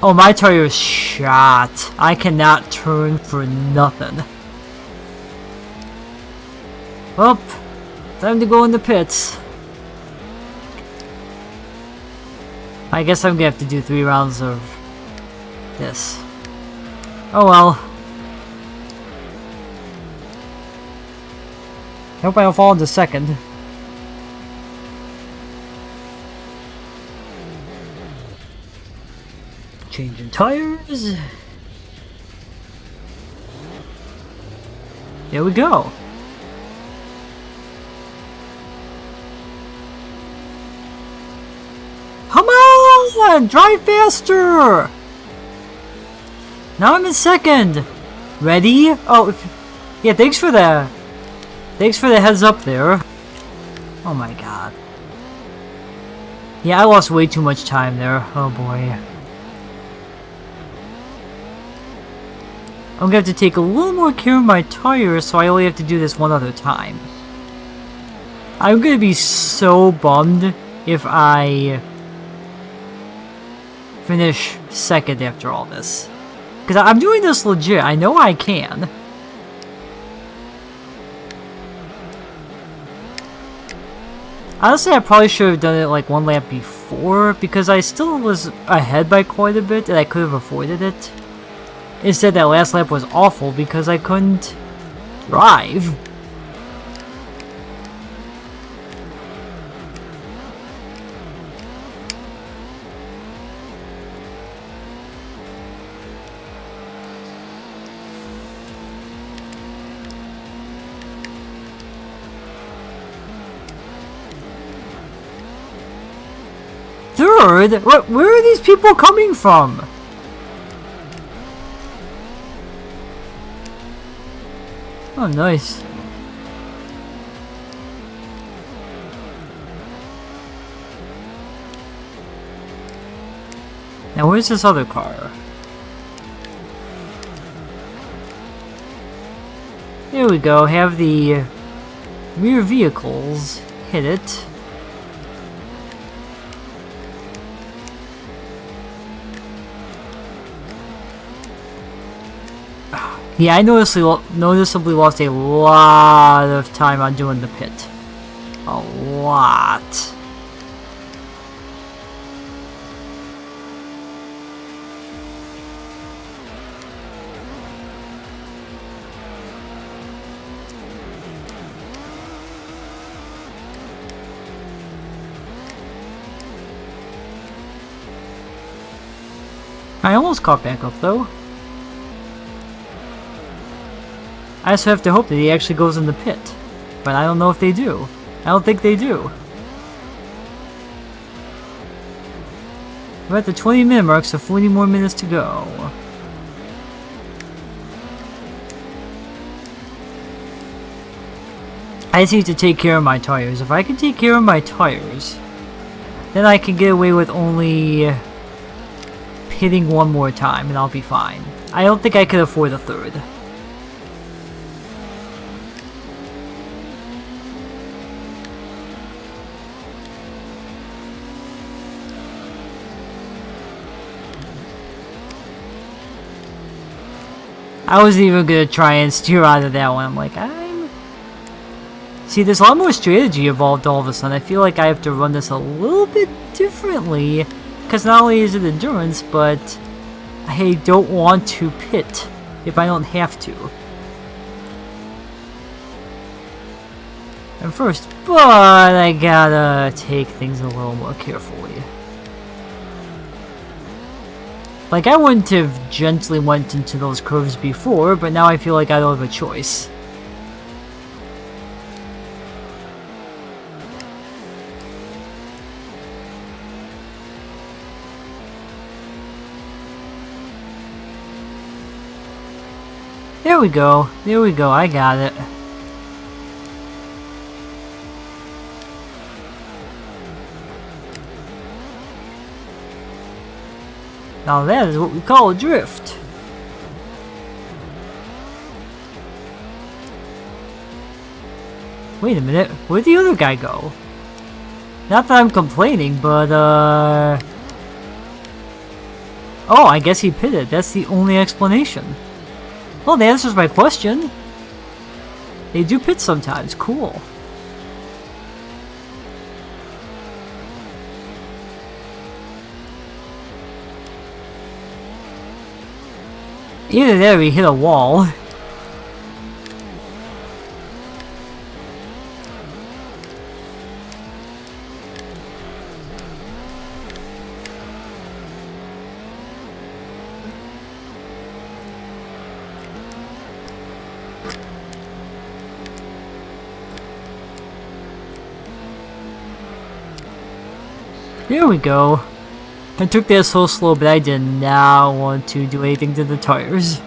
Oh, my tire is shot. I cannot turn for nothing. Well, time to go in the pits. I guess I'm gonna have to do 3 rounds of this. Oh well. Hope I don't fall into second. Changing tires. There we go. Come on! Drive faster! Now I'm in second. Ready? Oh, yeah. Thanks for the heads up there. Oh my god. Yeah, I lost way too much time there. Oh boy. I'm gonna have to take a little more care of my tires, so I only have to do this one other time. I'm gonna be so bummed if I finish second after all this. Because I'm doing this legit, I know I can. Honestly, I probably should have done it like 1 lap before, because I still was ahead by quite a bit and I could have avoided it. Instead, that last lap was awful because I couldn't drive. third? What? Where are these people coming from? Oh, nice. Now, where's this other car? There we go. Have the rear vehicles hit it. Yeah, I noticeably lost a lot of time on doing the pit. A lot. I almost caught back up though. I just have to hope that he actually goes in the pit. But I don't know if they do. I don't think they do. We're at the 20-minute mark, so 40 more minutes to go. I just need to take care of my tires. If I can take care of my tires, then I can get away with only pitting one more time and I'll be fine. I don't think I could afford a third. I was even gonna try and steer out of that one. I'm like, see, there's a lot more strategy involved all of a sudden. I feel like I have to run this a little bit differently. Because not only is it endurance, but I don't want to pit if I don't have to. And first, but I gotta take things a little more carefully. Like, I wouldn't have gently went into those curves before, but now I feel like I don't have a choice. There we go, I got it. Now that is what we call a drift. Wait a minute, where'd the other guy go? Not that I'm complaining, but oh, I guess he pitted, that's the only explanation. Well, that answers my question. They do pit sometimes, cool. Either that or he hit a wall. There we go. I took that so slow, but I did not want to do anything to the tires.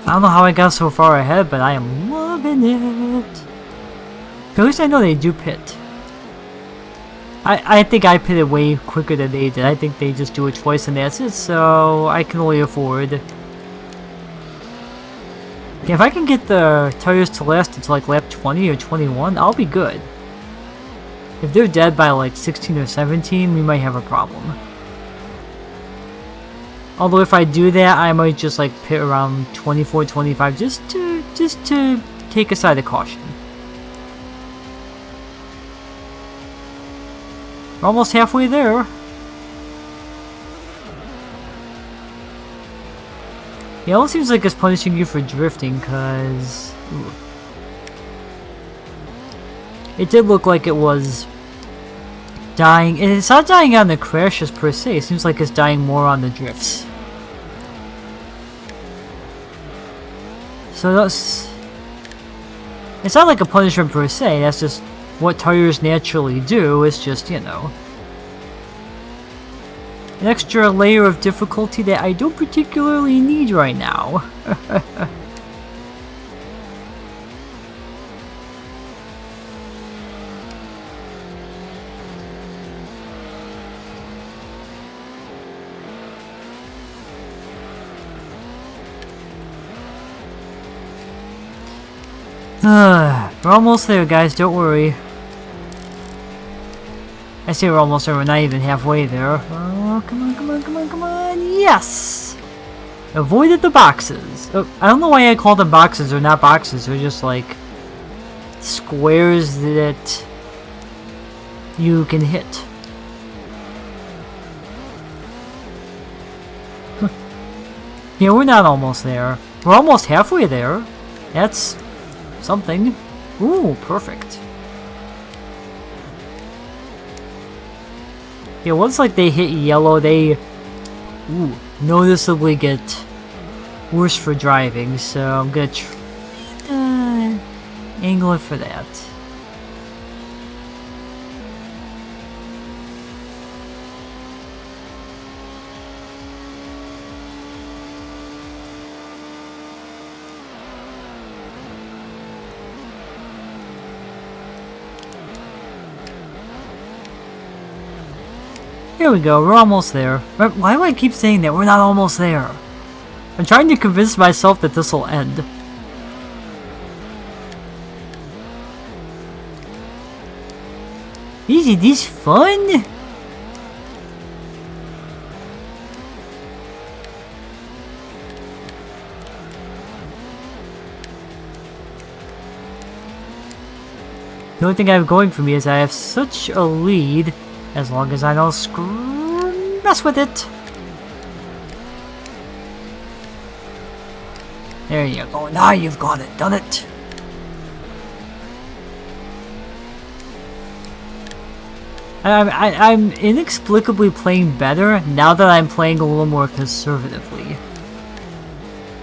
I don't know how I got so far ahead, but I am loving it. At least I know they do pit. I think I pitted way quicker than they did. I think they just do it twice and that's it, so I can only afford. Yeah, if I can get the tires to last until like lap 20 or 21, I'll be good. If they're dead by like 16 or 17, we might have a problem. Although if I do that, I might just like pit around 24, 25 just to take a side of caution. We're almost halfway there. Yeah, it almost seems like it's punishing you for drifting, cause it did look like it was dying, and it's not dying on the crashes per se, it seems like it's dying more on the drifts. So It's not like a punishment per se, that's just what tires naturally do. It's just, you know, an extra layer of difficulty that I don't particularly need right now. We're almost there, guys, don't worry. I say we're almost there, we're not even halfway there. Oh, come on, come on, come on, come on, yes! Avoided the boxes. Oh, I don't know why I call them boxes, they're not boxes, they're just like squares that you can hit. Yeah, we're not almost there. We're almost halfway there. That's something. Ooh, perfect. Yeah, once like they hit yellow, they noticeably get worse for driving, so I'm gonna angle it for that. Here we go, we're almost there. Why do I keep saying that? We're not almost there. I'm trying to convince myself that this will end. Is this fun? The only thing I have going for me is I have such a lead. As long as I don't mess with it. There you go. Now you've got it. Done it. I'm inexplicably playing better now that I'm playing a little more conservatively.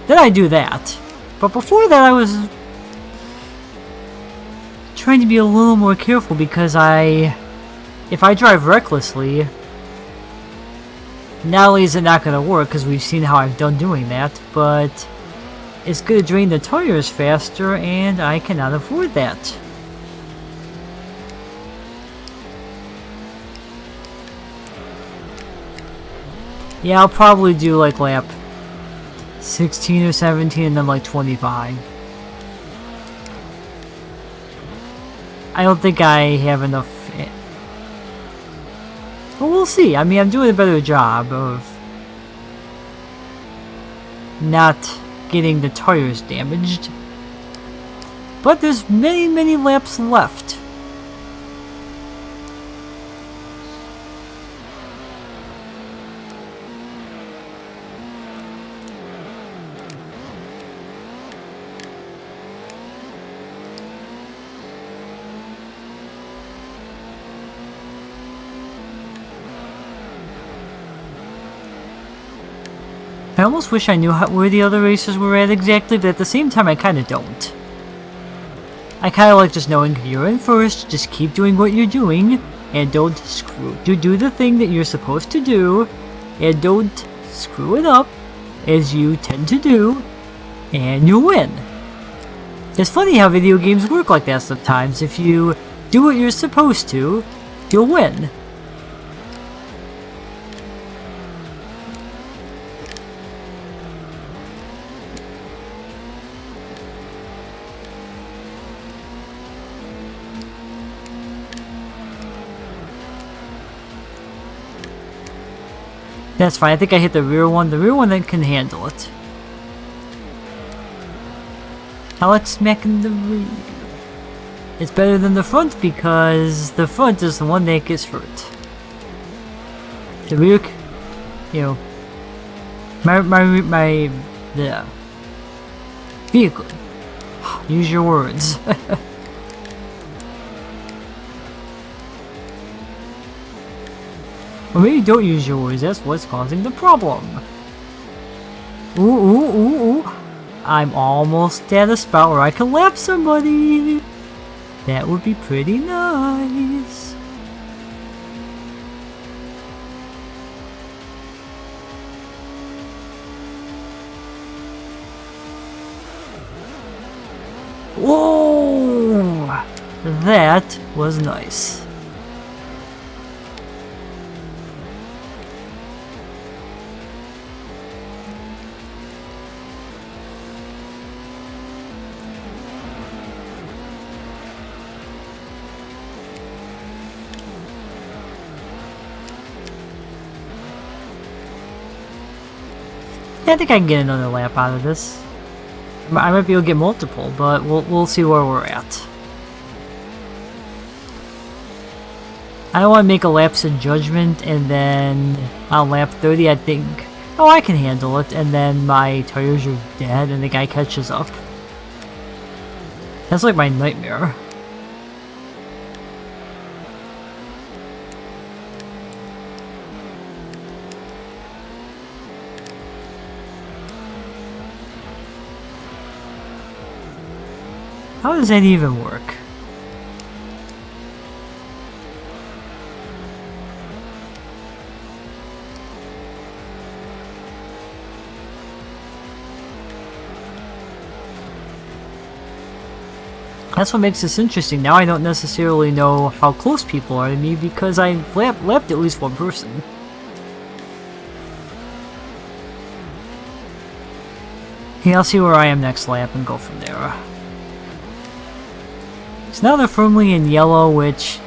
Then I do that. But before that I was trying to be a little more careful because if I drive recklessly, not only is it not going to work, because we've seen how I've done doing that, but it's going to drain the tires faster, and I cannot afford that. Yeah, I'll probably do like lap 16 or 17 and then like 25. I don't think I have enough. Well, we'll see. I mean, I'm doing a better job of not getting the tires damaged. But there's many, many laps left. I almost wish I knew where the other racers were at exactly, but at the same time I kinda don't. I kinda like just knowing if you're in first, just keep doing what you're doing, and don't do the thing that you're supposed to do, and don't screw it up, as you tend to do, and you'll win. It's funny how video games work like that sometimes. If you do what you're supposed to, you'll win. That's fine, I think I hit the rear one that can handle it. I like smacking the rear. It's better than the front because the front is the one that gets hurt. The rear, you know, my vehicle. Use your words. Or maybe don't use your words, that's what's causing the problem. Ooh, ooh, ooh, ooh. I'm almost at a spot where I can lap somebody. That would be pretty nice. Whoa! That was nice. I think I can get another lap out of this. I might be able to get multiple, but we'll see where we're at. I don't want to make a lapse in judgment, and then on lap 30 I think, oh, I can handle it, and then my tires are dead and the guy catches up. That's like my nightmare. How does that even work? That's what makes this interesting. Now I don't necessarily know how close people are to me because I lapped at least one person. Yeah, I'll see where I am next lap and go from there. So now they're firmly in yellow, which...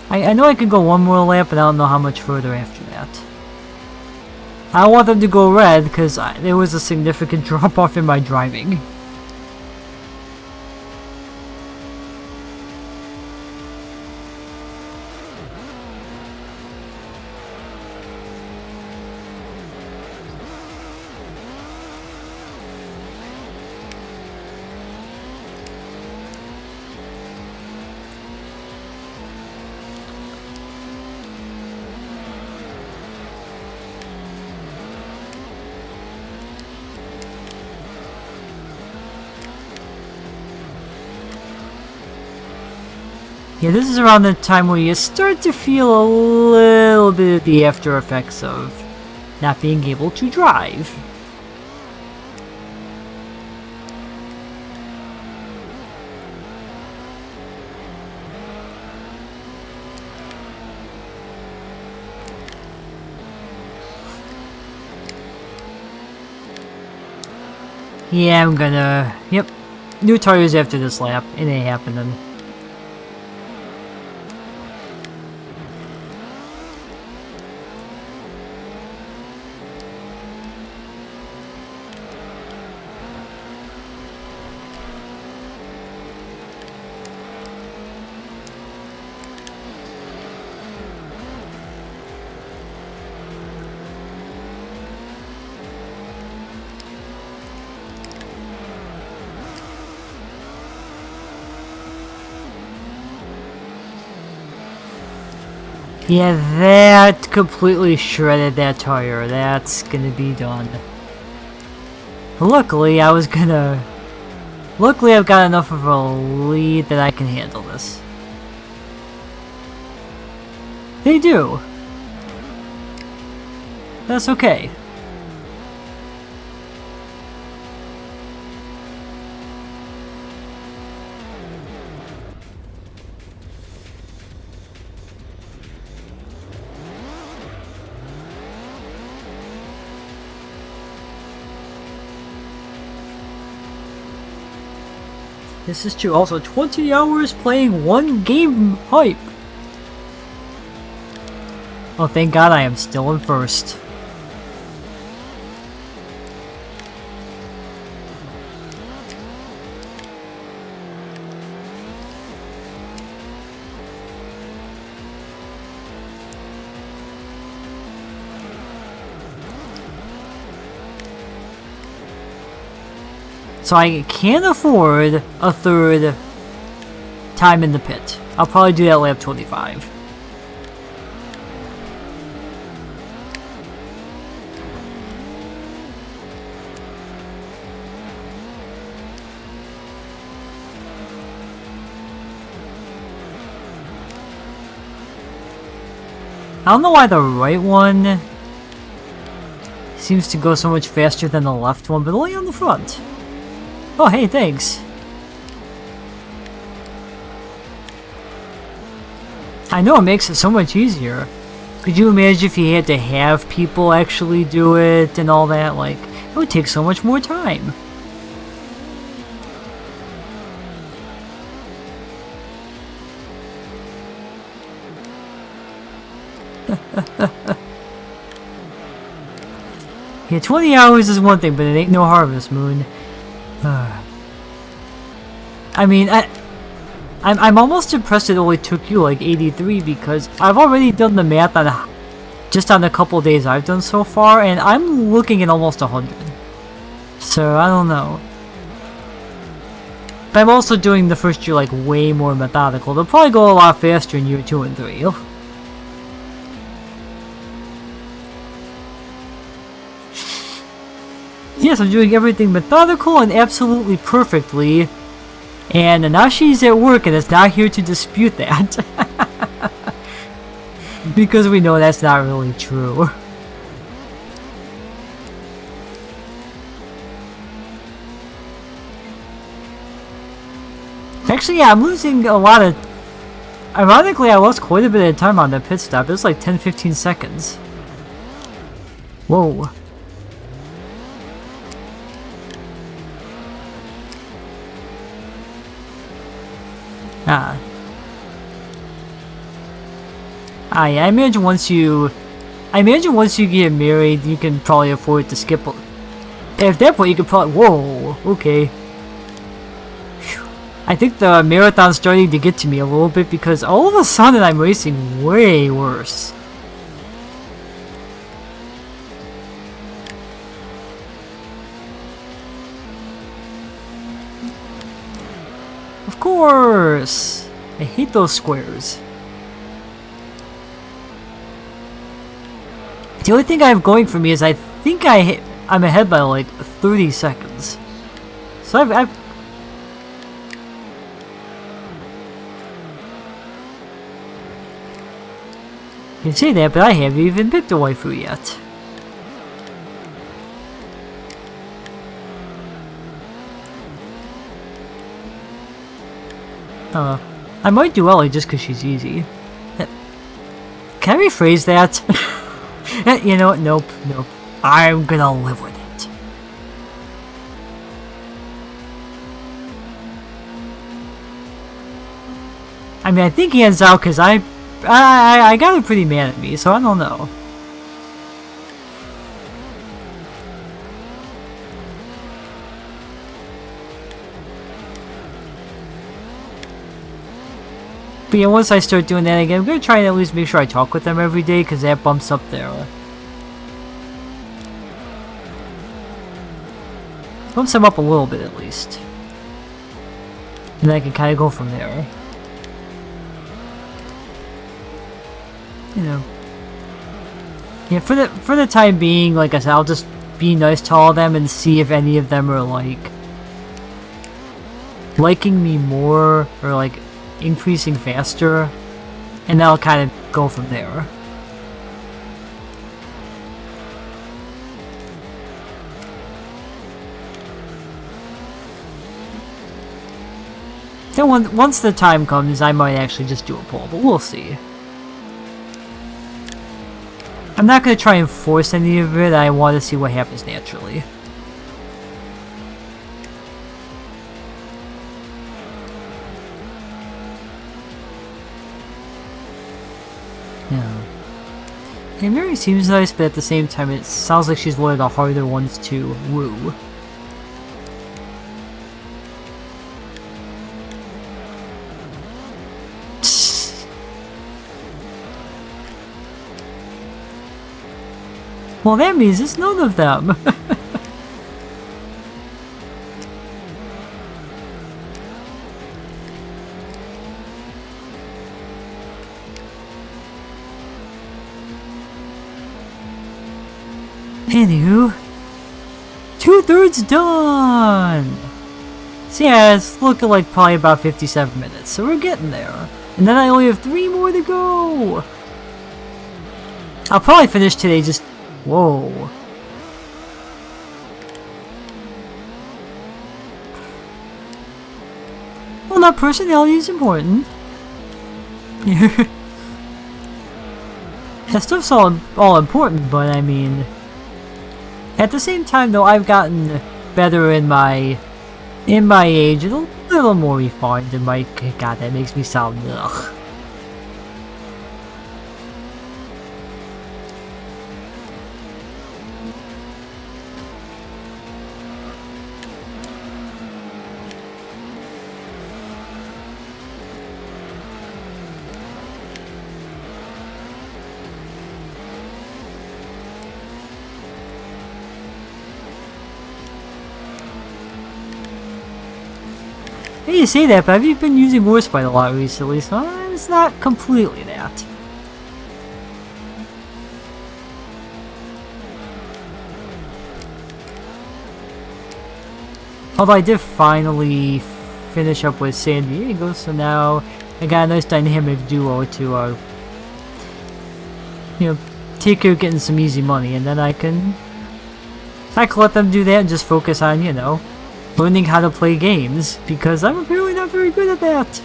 I know I could go one more lap, but I don't know how much further after that. I want them to go red, because there was a significant drop-off in my driving. Yeah, this is around the time where you start to feel a little bit of the after effects of not being able to drive. Yeah, I'm gonna... Yep. New tires after this lap. It ain't happening. Yeah, that completely shredded that tire. That's gonna be done. Luckily, I've got enough of a lead that I can handle this. They do. That's okay. This is true. Also, 20 hours playing one game hype. Oh, thank God I am still in first. So I can't afford a third time in the pit. I'll probably do that lap 25. don't know why the right one seems to go so much faster than the left one, but only on the front. Oh, hey, thanks. I know, it makes it so much easier. Could you imagine if you had to have people actually do it and all that? Like, it would take so much more time. Yeah, 20 hours is one thing, but it ain't no Harvest Moon. I mean, I'm almost impressed it only took you like 83 because I've already done the math on just on the couple days I've done so far, and I'm looking at almost 100. So I don't know. But I'm also doing the first year like way more methodical. They'll probably go a lot faster in year 2 and 3. Yes, I'm doing everything methodical and absolutely perfectly. And Anashi's at work and is not here to dispute that. Because we know that's not really true. Actually, yeah, I'm losing a lot of... Ironically, I lost quite a bit of time on the pit stop. It was like 10-15 seconds. Whoa. Yeah, I imagine once you get married, you can probably afford to skip. At that point, you could probably. Whoa, okay. Whew. I think the marathon's starting to get to me a little bit because all of a sudden I'm racing way worse. Of course! I hate those squares. The only thing I have going for me is I think I'm ahead by like 30 seconds. So I've you can say that, but I haven't even picked a waifu yet. I might do Ellie just because she's easy. Can I rephrase that? You know what? Nope. I'm gonna live with it. I mean, I think hands out because I got her pretty mad at me, so I don't know. But yeah, once I start doing that again, I'm gonna try and at least make sure I talk with them every day, because that bumps up their... bumps them up a little bit at least. And then I can kind of go from there. You know. Yeah, for the time being, like I said, I'll just be nice to all of them and see if any of them are like... liking me more, or like... increasing faster, and I'll kind of go from there. Then once the time comes, I might actually just do a poll, but we'll see. I'm not going to try and force any of it, I want to see what happens naturally. Yeah, Mary seems nice, but at the same time it sounds like she's one of the harder ones to woo. Well, that means it's none of them. Anywho, 2/3 done! So yeah, it's looking like probably about 57 minutes, so we're getting there. And then I only have 3 more to go! I'll probably finish today just... Whoa. Well, now personality is important. That stuff's all important, but I mean... At the same time, though, I've gotten better in my age, and a little more refined in my... God, that makes me sound... Ugh. Hey, you say that, but I've been using Warspite a lot recently, so it's not completely that. Although I did finally finish up with San Diego, so now I got a nice dynamic duo to, you know, take care of getting some easy money, and then I can let them do that and just focus on, you know, learning how to play games, because I'm apparently not very good at that.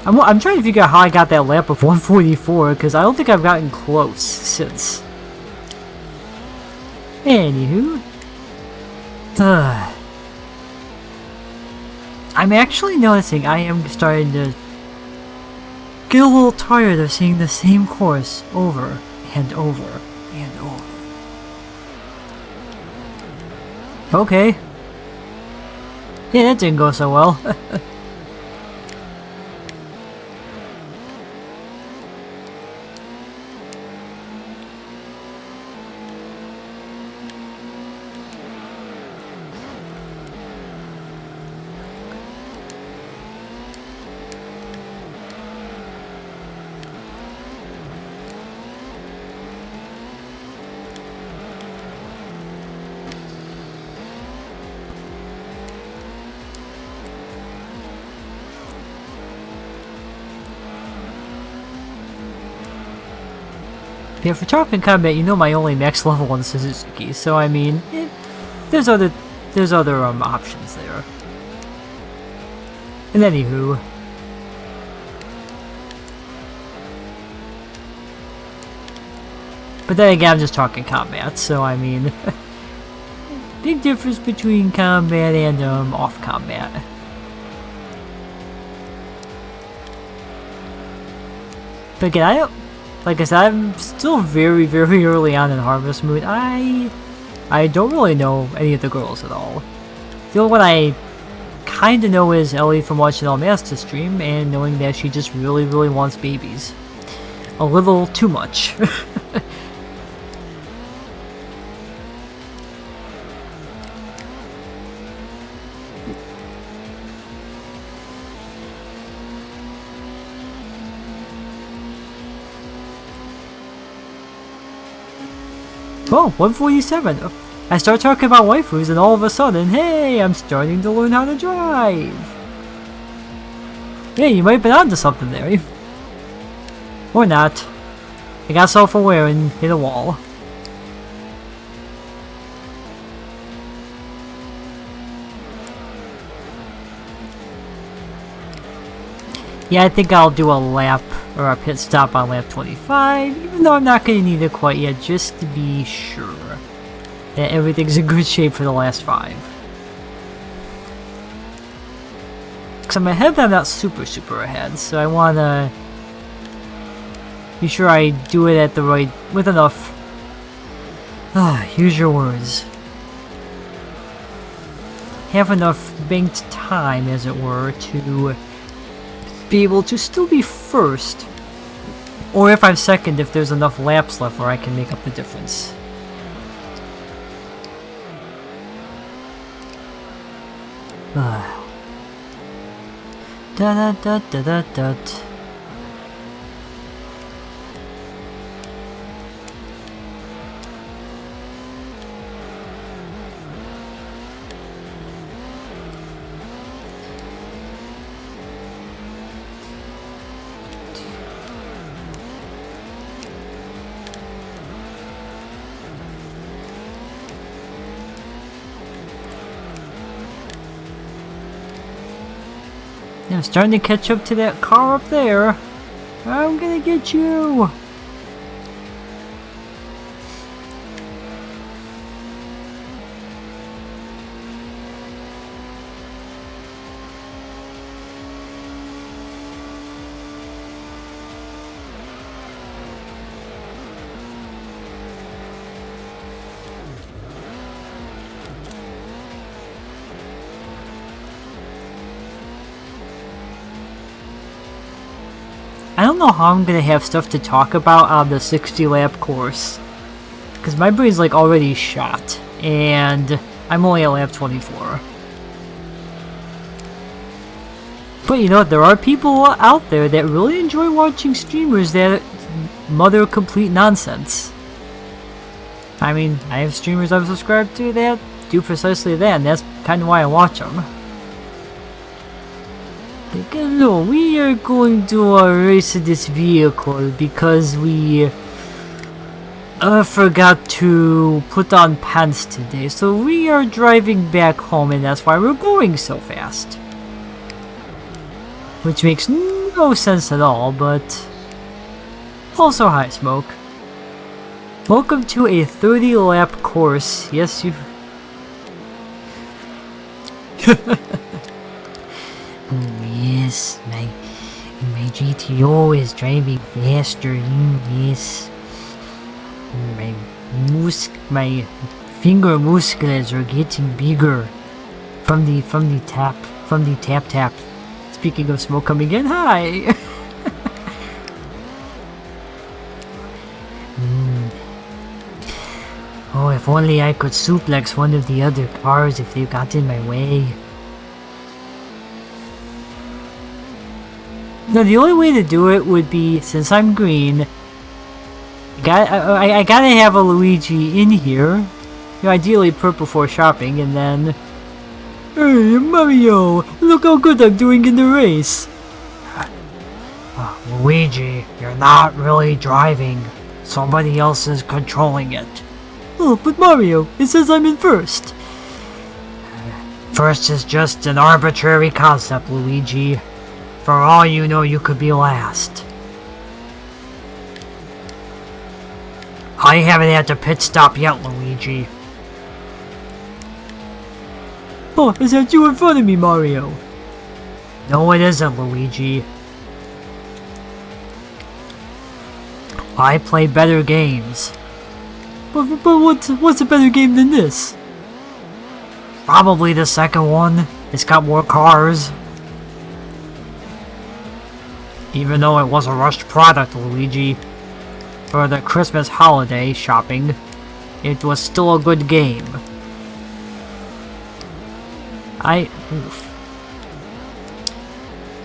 I'm trying to figure out how I got that lap of 144, because I don't think I've gotten close since. Anywho. I'm actually noticing I am starting to get a little tired of seeing the same course over and over and over. Okay. Yeah, that didn't go so well. Yeah, for talking combat, you know my only max level one is Suzuki, so I mean, there's other options there. And anywho, but then again, I'm just talking combat, so I mean, big difference between combat and off combat. But again, I don't. Like I said, I'm still very, very early on in Harvest Moon. I don't really know any of the girls at all. The only one I kinda know is Ellie from watching El Master stream and knowing that she just really, really wants babies. A little too much. Oh, 147. I start talking about waifus and all of a sudden, hey, I'm starting to learn how to drive. Yeah, you might have been onto something there. Or not. I got self-aware and hit a wall. Yeah, I think I'll do a lap or a pit stop on lap 25, even though I'm not going to need it quite yet, just to be sure that everything's in good shape for the last 5. Because I'm ahead, but I'm not super ahead, so I want to be sure I do it at the right, with enough, use your words, have enough banked time, as it were, to be able to still be first, or if I'm second, if there's enough laps left where I can make up the difference. Da da da da da da. I'm starting to catch up to that car up there. I'm gonna get you. I don't know how I'm gonna have stuff to talk about on the 60 lap course. Because my brain's like already shot. And I'm only at lap 24. But you know what, there are people out there that really enjoy watching streamers that mutter complete nonsense. I mean, I have streamers I've subscribed to that do precisely that, and that's kind of why I watch them. No, we are going to race this vehicle because we forgot to put on pants today, so we are driving back home, and that's why we're going so fast. Which makes no sense at all, but also hi, Smoke. Welcome to a 30 lap course. Yes, you. Yes, my GTO is driving faster. Yes, my finger muscles are getting bigger from the tap. Speaking of Smoke coming in, hi. Oh, if only I could suplex one of the other cars if they got in my way. Now, the only way to do it would be, since I'm green, I gotta have a Luigi in here. You know, ideally purple for shopping, and then... Hey, Mario! Look how good I'm doing in the race! Luigi, you're not really driving. Somebody else is controlling it. Oh, but Mario, it says I'm in first. First is just an arbitrary concept, Luigi. For all you know, you could be last. I haven't had to pit stop yet, Luigi. Oh, is that you in front of me, Mario? No, it isn't, Luigi. I play better games. But what's a better game than this? Probably the second one. It's got more cars. Even though it was a rushed product, Luigi, for the Christmas holiday shopping, it was still a good game. Oof.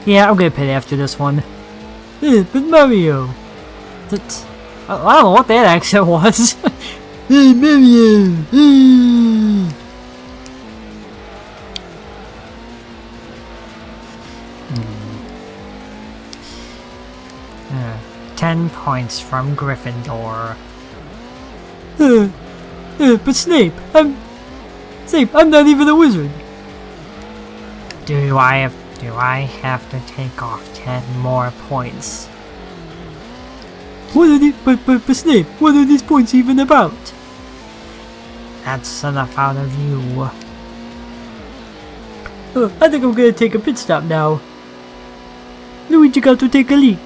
Yeah, I'm gonna pit after this one. But Mario! I don't know what that accent was. Hey, Mario! 10 points from Gryffindor. But Snape, I'm not even a wizard. Do I have to take off 10 more points? What are these? But Snape, what are these points even about? That's enough out of you. I think I'm gonna take a pit stop now. Luigi got to take a leak.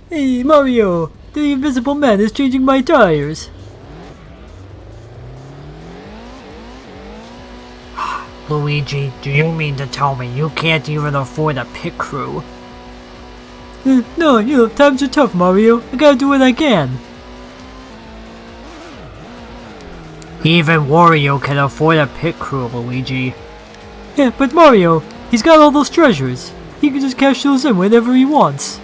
Hey Mario, the invisible man is changing my tires. Luigi, do you mean to tell me you can't even afford a pit crew? No, you know, times are tough, Mario. I gotta do what I can. Even Wario can afford a pit crew, Luigi. Yeah, but Mario, he's got all those treasures. He can just cash those in whenever he wants.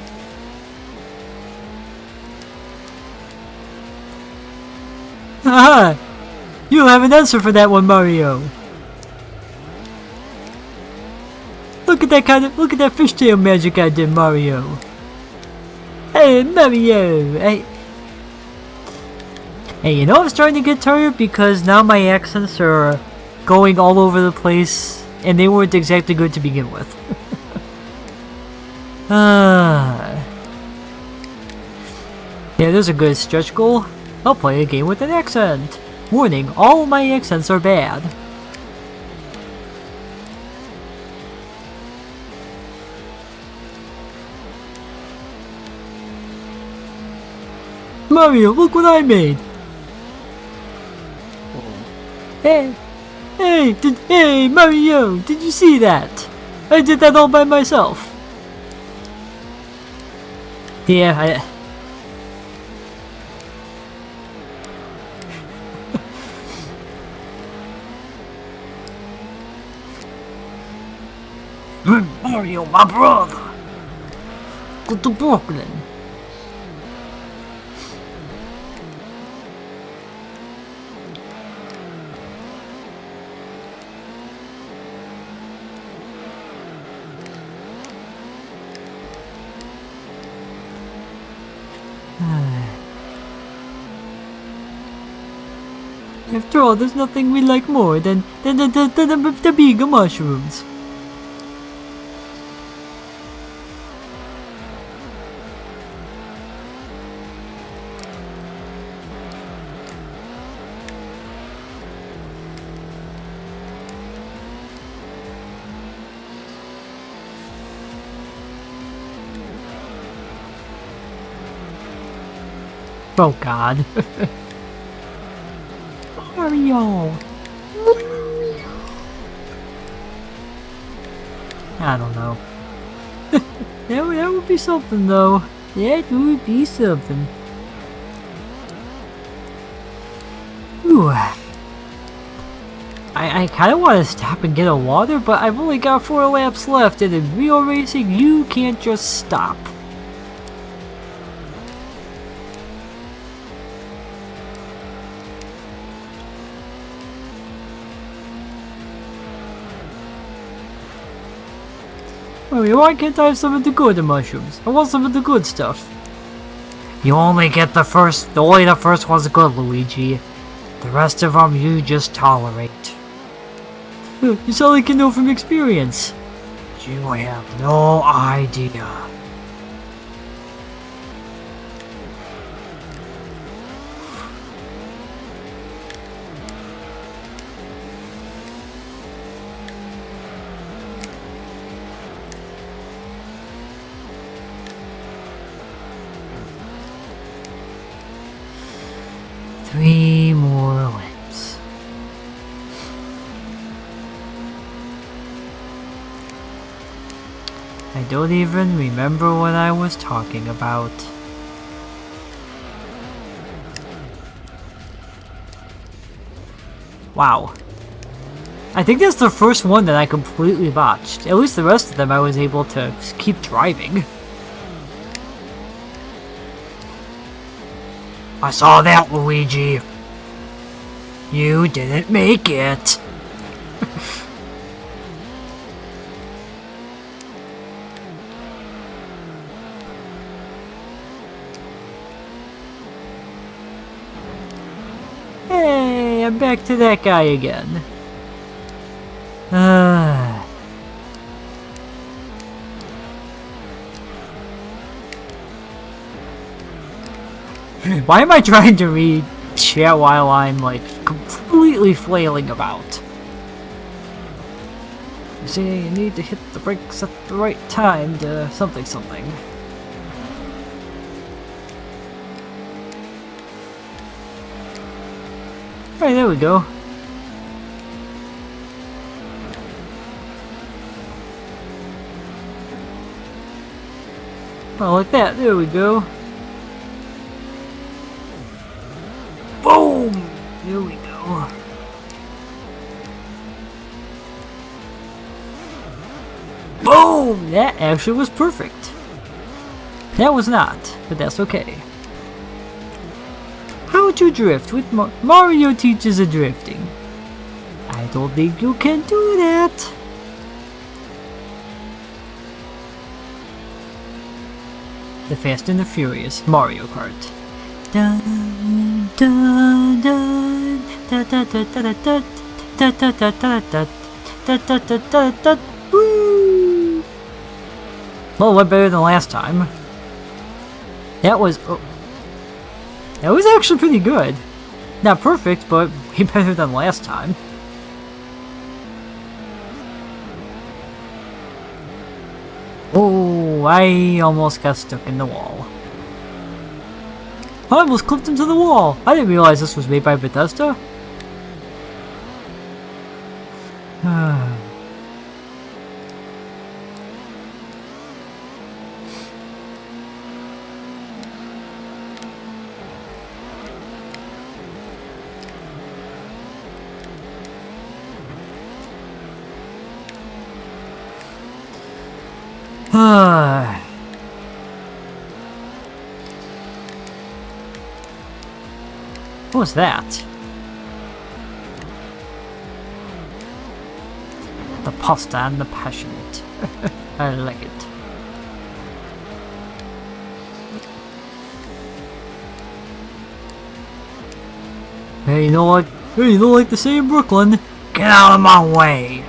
Haha! You have an answer for that one, Mario. Look at that fishtail magic I did, Mario. Hey, Mario! Hey, you know I'm starting to get tired because now my accents are going all over the place, and they weren't exactly good to begin with. Yeah, there's a good stretch goal. I'll play a game with an accent. Warning, all my accents are bad. Mario, look what I made! Hey, hey, Mario, did you see that? I did that all by myself. Yeah, Mario, my brother! Go to Brooklyn! After all, there's nothing we like more than the bigger mushrooms. Oh God. Mario! I don't know. that would be something though. That would be something. Ooh. I kinda wanna stop and get a water, but I've only got 4 laps left, and in real racing you can't just stop. Why can't I have some of the good mushrooms? I want some of the good stuff. You only get only the first one's good, Luigi. The rest of them you just tolerate. You sound like you know from experience. You have no idea. Three more laps. I don't even remember what I was talking about. Wow. I think that's the first one that I completely botched. At least the rest of them I was able to keep driving. I saw that, Luigi. You didn't make it. Hey, I'm back to that guy again. Why am I trying to read chat while I'm, like, completely flailing about? You see, you need to hit the brakes at the right time to something. Alright, there we go. Well, like that, there we go. Boom! There we go. Boom! That actually was perfect. That was not, but that's okay. How to drift with Mario teaches a drifting. I don't think you can do that. The Fast and the Furious Mario Kart. Dun, dun, dun, da, da, da, da, da, da, Da da da da da da da da da da. Woo! Well, what better than last time? That was actually pretty good. Not perfect, but way better than last time. Oh, I almost got stuck in the wall. I almost clipped into the wall. I didn't realize this was made by Bethesda. What was that? The pasta and the passionate. I like it. Hey, you know what? Hey, you know like they say in Brooklyn? Get out of my way!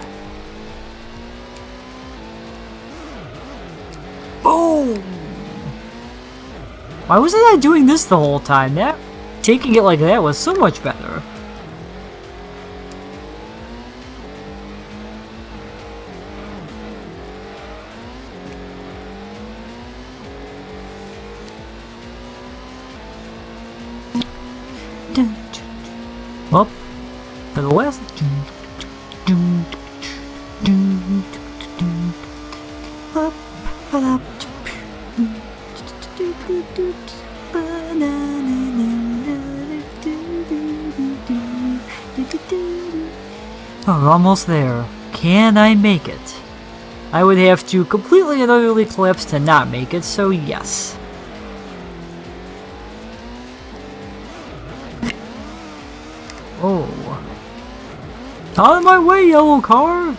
Boom! Why wasn't I doing this the whole time? Taking it like that was so much better. Up to the west. Oh, we're almost there. Can I make it? I would have to completely and utterly collapse to not make it, so yes. Oh. Out of my way, yellow car!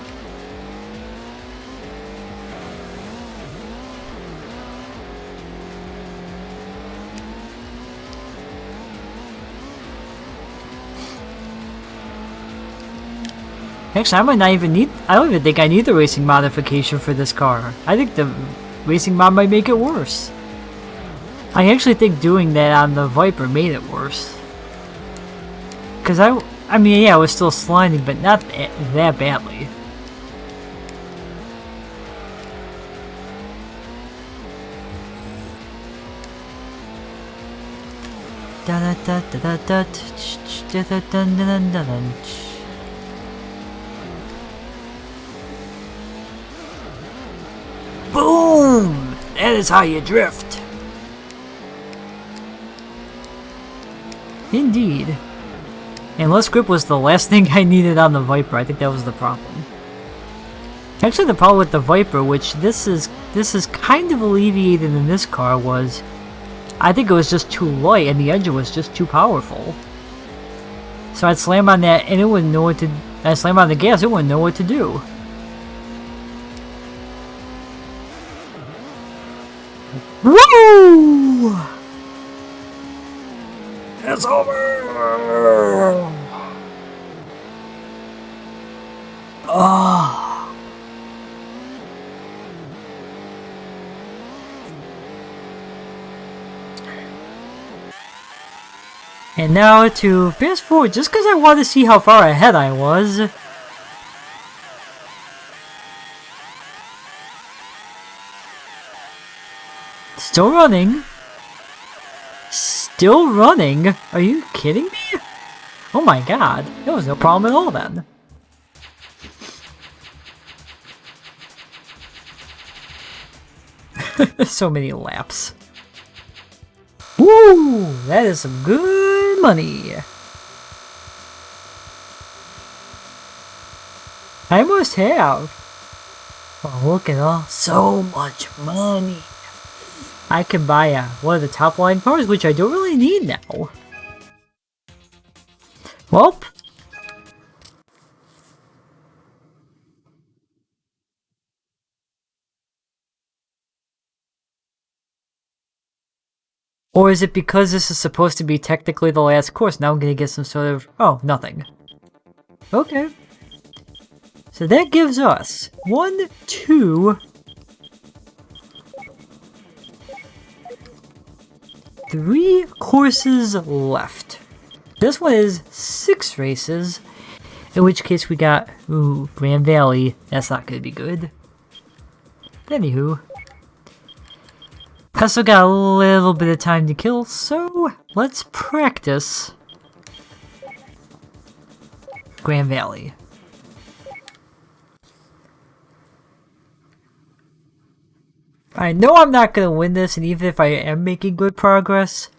Actually, I might not even need... I don't even think I need the racing modification for this car. I think the racing mod might make it worse. I actually think doing that on the Viper made it worse. Because I mean, yeah, it was still sliding, but not that badly. Da da da da da da da da da da da. Boom! That is how you drift. Indeed. And less grip was the last thing I needed on the Viper. I think that was the problem. Actually, the problem with the Viper, which this is kind of alleviated in this car, was I think it was just too light and the engine was just too powerful. So I'd slam on that and it wouldn't know what to... I'd slam on the gas, it wouldn't know what to do. Woo! It's over! Oh. And now to fast forward, just because I want to see how far ahead I was. Still running. Still running? Are you kidding me? Oh my god, there was no problem at all then. So many laps. Woo! That is some good money. I must have. Oh, look at all. So much money. I can buy one of the top line cars, which I don't really need now. Welp. Or is it because this is supposed to be technically the last course? Now I'm gonna get some sort of... Oh, nothing. Okay. So that gives us 1, 2, 3 courses left. This one is 6 races, in which case we got, ooh, Grand Valley. That's not going to be good. Anywho, I still got a little bit of time to kill, so let's practice Grand Valley. I know I'm not going to win this, and even if I am making good progress,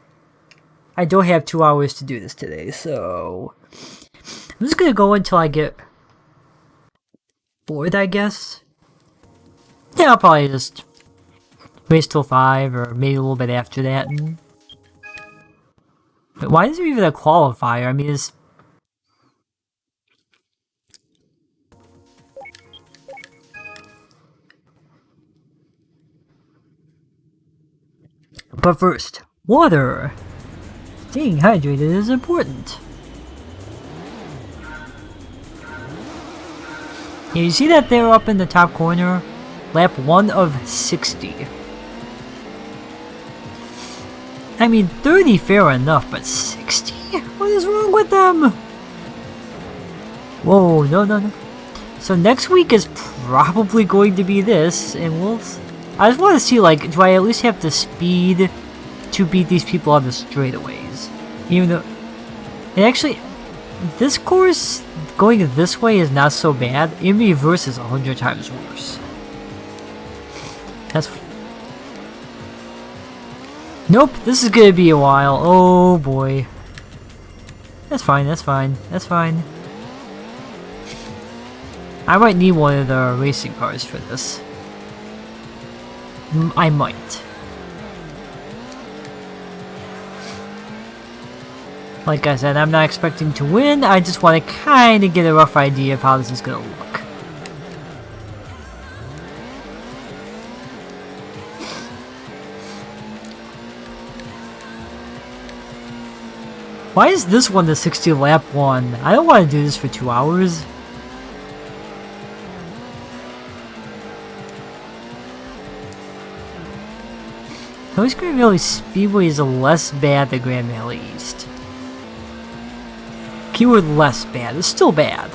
I don't have 2 hours to do this today, so I'm just going to go until I get bored, I guess. Yeah, I'll probably just race till 5, or maybe a little bit after that. But why is there even a qualifier? I mean, it's... But first, water! Staying hydrated is important. Yeah, you see that there up in the top corner? Lap 1 of 60. I mean, 30 fair enough, but 60? What is wrong with them? Whoa, no. So next week is probably going to be this, and we'll... I just want to see, like, do I at least have the speed to beat these people on the straightaways? Even though... And actually, this course, going this way is not so bad. In reverse is 100 times worse. That's... Nope, this is gonna be a while. Oh boy. That's fine. I might need one of the racing cars for this. I might. Like I said, I'm not expecting to win, I just want to kind of get a rough idea of how this is gonna look. Why is this one the 60 lap one? I don't want to do this for 2 hours. At least Grand Valley Speedway is less bad than Grand Valley East. Keyword less bad, it's still bad.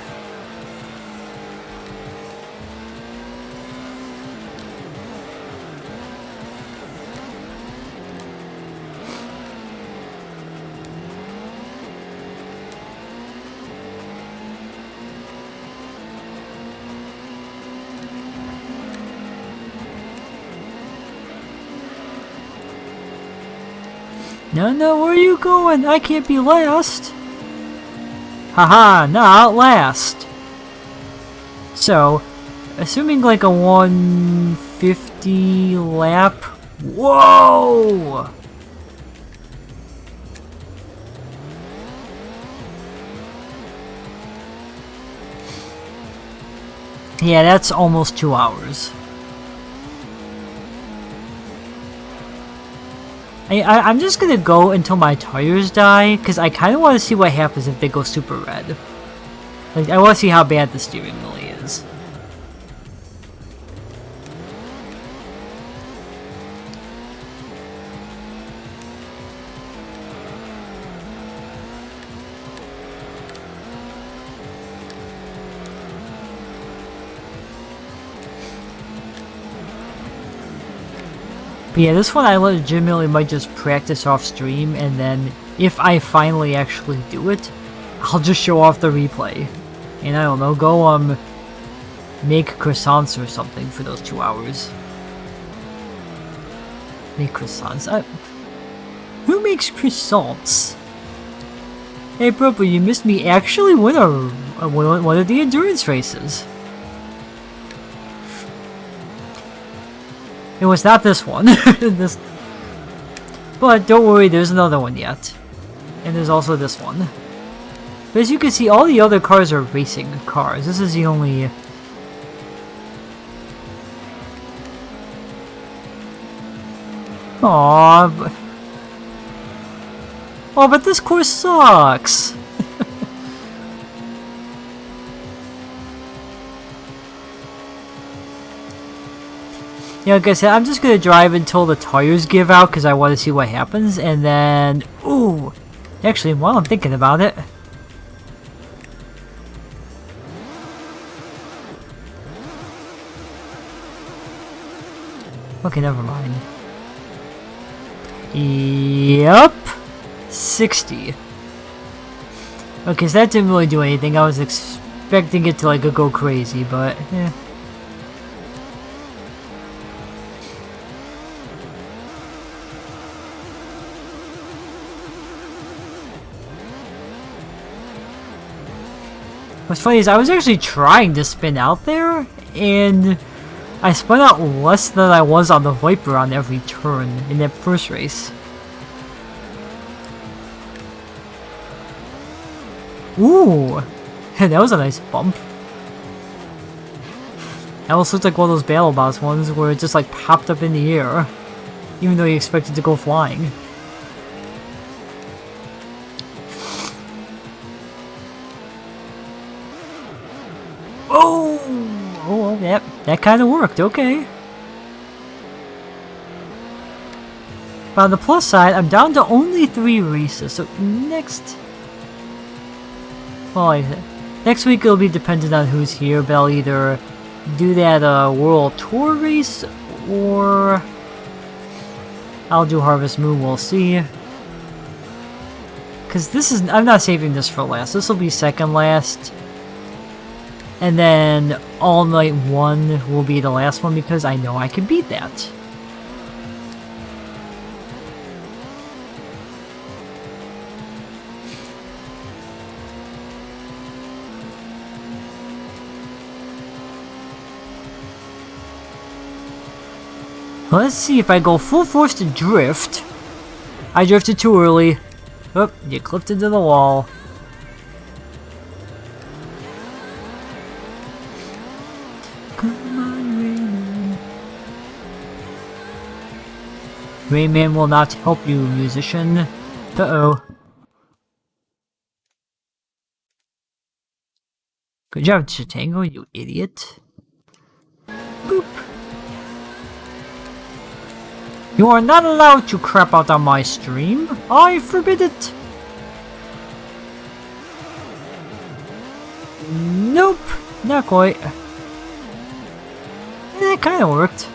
No, where are you going? I can't be last. Haha, not last. So, assuming like a 150 lap. Whoa! Yeah, that's almost 2 hours. I'm just gonna go until my tires die, because I kind of want to see what happens if they go super red. Like, I want to see how bad the steering really is. But yeah, this one I legitimately might just practice off stream, and then if I finally actually do it, I'll just show off the replay. And I don't know, go make croissants or something for those 2 hours. Make croissants? Who makes croissants? Hey bro, but you missed me actually win one of the endurance races. It was not this one. But don't worry, there's another one yet. And there's also this one. But as you can see, all the other cars are racing cars. This is the only... Aww. Oh, but this course sucks. Yeah, like I said, I'm just gonna drive until the tires give out because I want to see what happens, and then... Ooh! Actually, while I'm thinking about it... Okay, never mind. Yup! 60. Okay, so that didn't really do anything. I was expecting it to like go crazy, but... eh. What's funny is I was actually trying to spin out there, and I spun out less than I was on the Viper on every turn in that first race. Ooh! That was a nice bump. That almost looked like one of those Battle Boss ones where it just like popped up in the air, even though you expected to go flying. Oh! Oh, that kind of worked, okay. But on the plus side, I'm down to only 3 races, so next... Well, next week it'll be dependent on who's here, but I'll either do that World Tour race, or... I'll do Harvest Moon, we'll see. Because this is... I'm not saving this for last, this will be second last. And then All Night 1 will be the last one because I know I can beat that. Let's see if I go full force to drift. I drifted too early. Oh, you clipped into the wall. Rayman will not help you, musician. Uh-oh. Good job, Chitango, you idiot. Boop. You are not allowed to crap out on my stream. I forbid it. Nope, not quite. It kinda worked.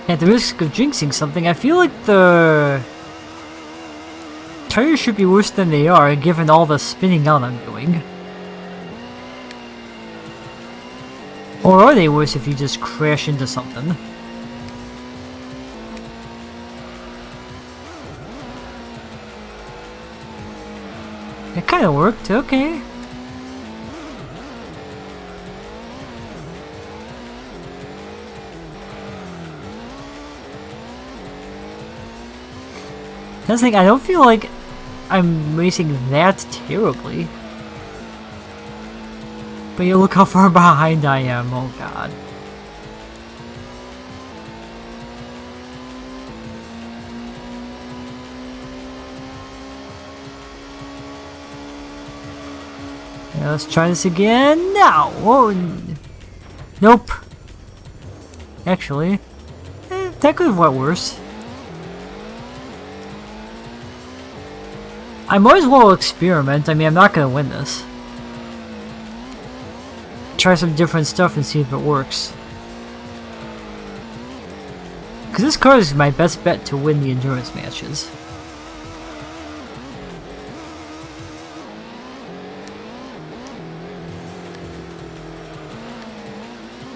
At the risk of jinxing something, I feel like the tires should be worse than they are, given all the spinning out I'm doing. Or are they worse if you just crash into something? It kinda worked, okay. That's the thing, I don't feel like I'm racing that terribly. But you look how far behind I am, oh god. Yeah, let's try this again now! Whoa! Nope. Actually, that could have went worse. I might as well experiment. I mean, I'm not gonna win this. Try some different stuff and see if it works. Because this car is my best bet to win the endurance matches.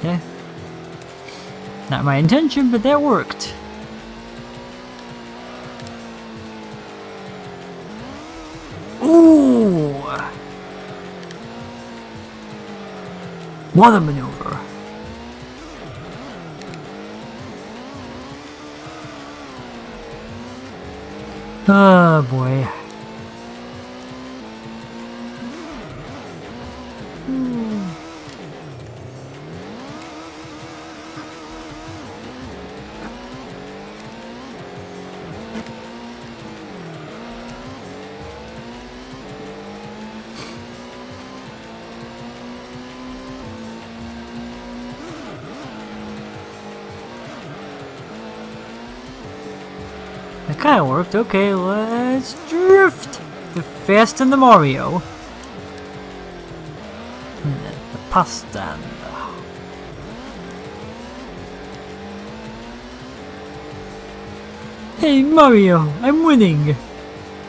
Yeah. Not my intention, but that worked. Ooh! What a maneuver. Oh boy. That kinda worked. Okay, let's drift! The fast in the Mario. The pasta. Hey Mario, I'm winning!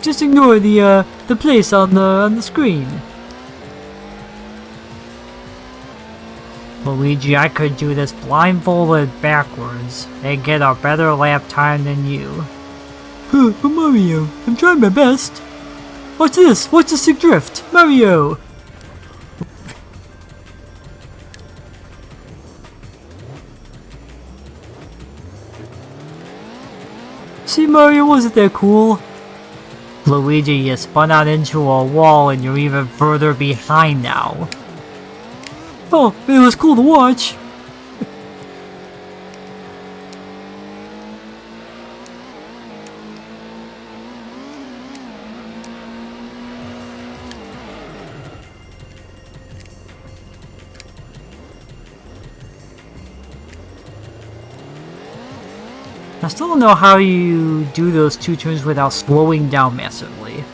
Just ignore the place on the screen. Luigi, I could do this blindfolded backwards and get a better lap time than you. But Mario, I'm trying my best. Watch this! Watch the sick drift! Mario! See Mario, wasn't that cool? Luigi, you spun out into a wall and you're even further behind now. Oh, it was cool to watch. I still don't know how you do those two turns without slowing down massively.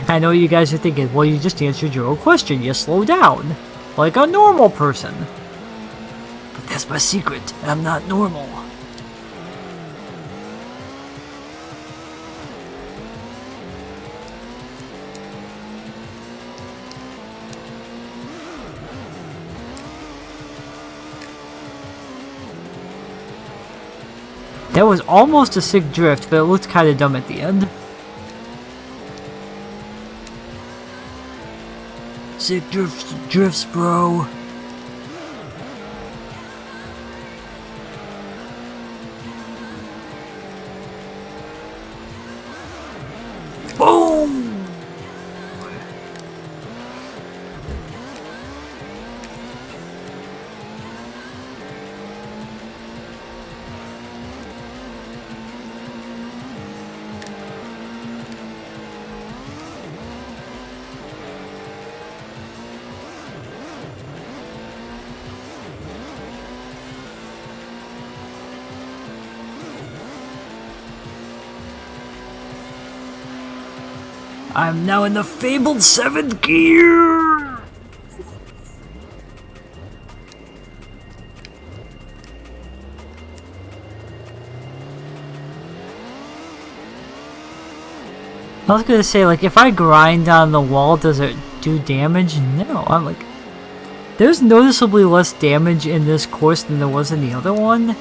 I know you guys are thinking, well, you just answered your own question. You slow down, like a normal person. But that's my secret. I'm not normal. That was almost a sick drift, but it looked kind of dumb at the end. Sick drifts, bro. Boom! I'm now in the fabled 7th gear! I was gonna say, like, if I grind on the wall, does it do damage? No, I'm like... There's noticeably less damage in this course than there was in the other one.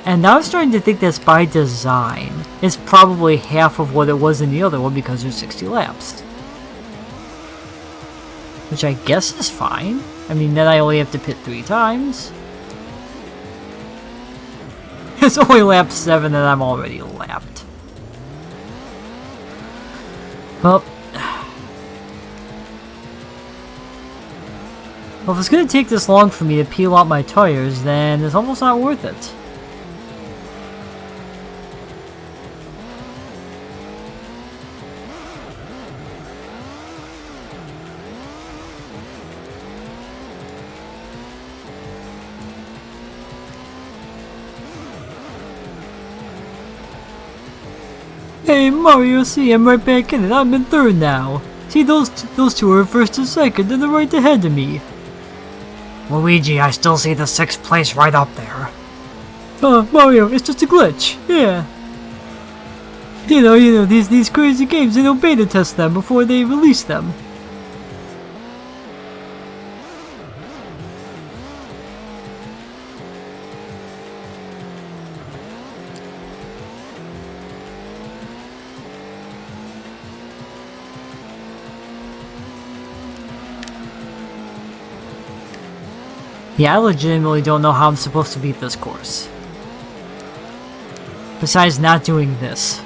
And now I'm starting to think that's by design. It's probably half of what it was in the other one because there's 60 laps. Which I guess is fine. I mean, then I only have to pit 3 times. It's only lap 7 and I'm already lapped. Well, if it's gonna take this long for me to peel out my tires, then it's almost not worth it. Hey Mario, see, I'm right back in it. I'm in 3rd now. See, those two are 1st and 2nd, and they're right ahead of me. Luigi, I still see the 6th place right up there. Mario, it's just a glitch. Yeah. You know, these crazy games, they don't beta test them before they release them. Yeah, I legitimately don't know how I'm supposed to beat this course. Besides not doing this.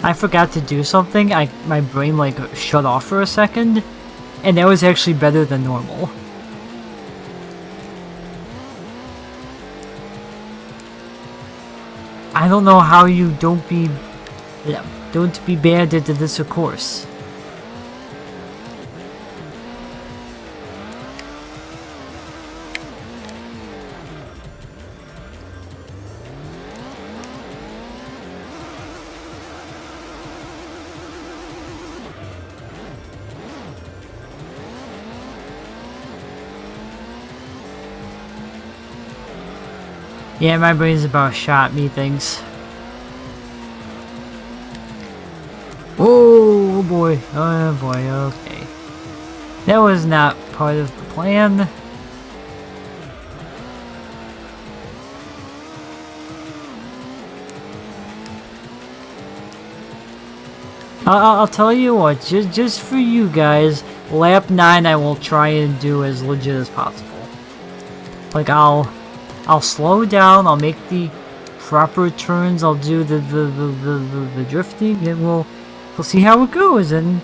I forgot to do something, my brain like shut off for a second, and that was actually better than normal. I don't know how you don't be banned into this course. Yeah, my brain's about shot me things. Oh boy, okay. That was not part of the plan. I'll tell you what, just for you guys, lap 9 I will try and do as legit as possible. Like I'll slow down, I'll make the proper turns, I'll do the drifting, and we'll see how it goes, and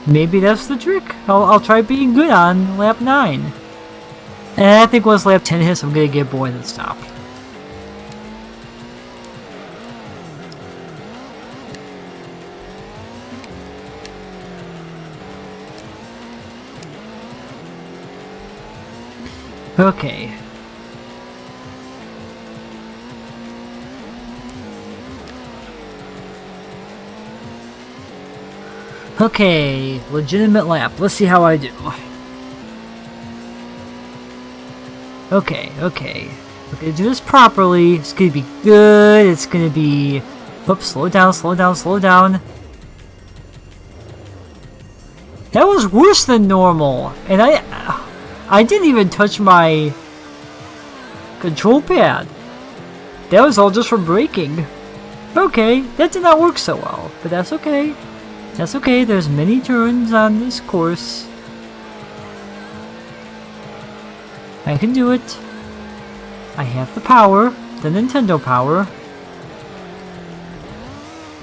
maybe that's the trick. I'll try being good on lap 9. And I think once lap 10 hits, I'm gonna get bored and stop. Okay. Okay, legitimate lap. Let's see how I do. Okay. We're gonna do this properly. It's gonna be good. It's gonna be... Oops, slow down. That was worse than normal. And I didn't even touch my control pad. That was all just from braking. Okay, that did not work so well, but that's okay. That's okay, there's many turns on this course. I can do it. I have the power, the Nintendo power.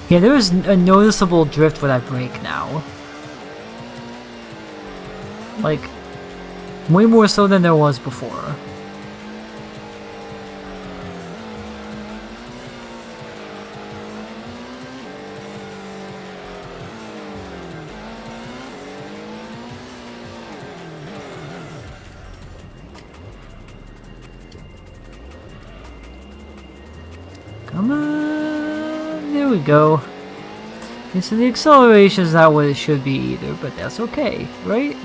Yeah, there is a noticeable drift when I brake now. Like, way more so than there was before. Come on, there we go. Okay, so the acceleration is not what it should be either, but that's okay, right?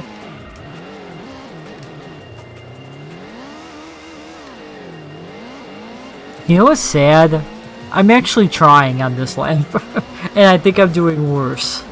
You know what's sad? I'm actually trying on this lap, and I think I'm doing worse.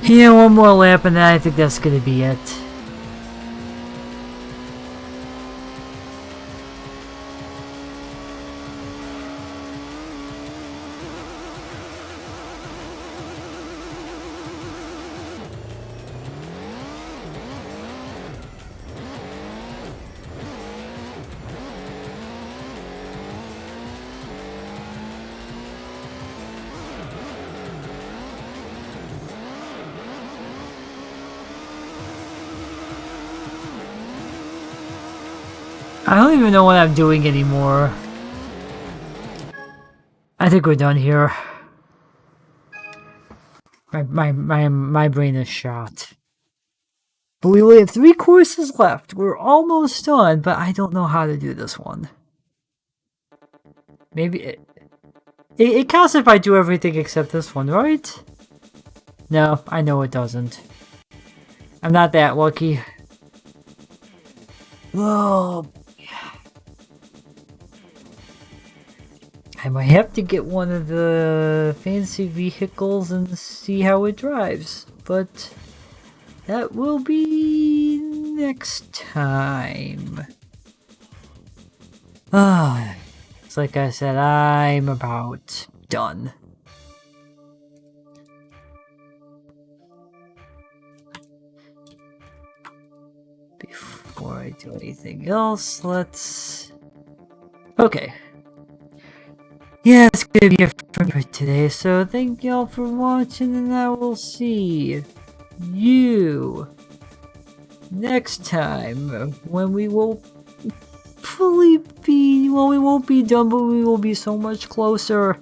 Yeah, one more lap and then I think that's gonna be it. I don't even know what I'm doing anymore. I think we're done here. My brain is shot. But we only have 3 courses left. We're almost done, but I don't know how to do this one. Maybe it counts if I do everything except this one, right? No, I know it doesn't. I'm not that lucky. Whoa. I might have to get one of the fancy vehicles and see how it drives, but that will be next time. It's like I said, I'm about done. Before I do anything else, let's... Okay. Yeah, it's gonna be it for today, so thank y'all for watching, and I will see you next time when we will fully be... well, we won't be done, but we will be so much closer.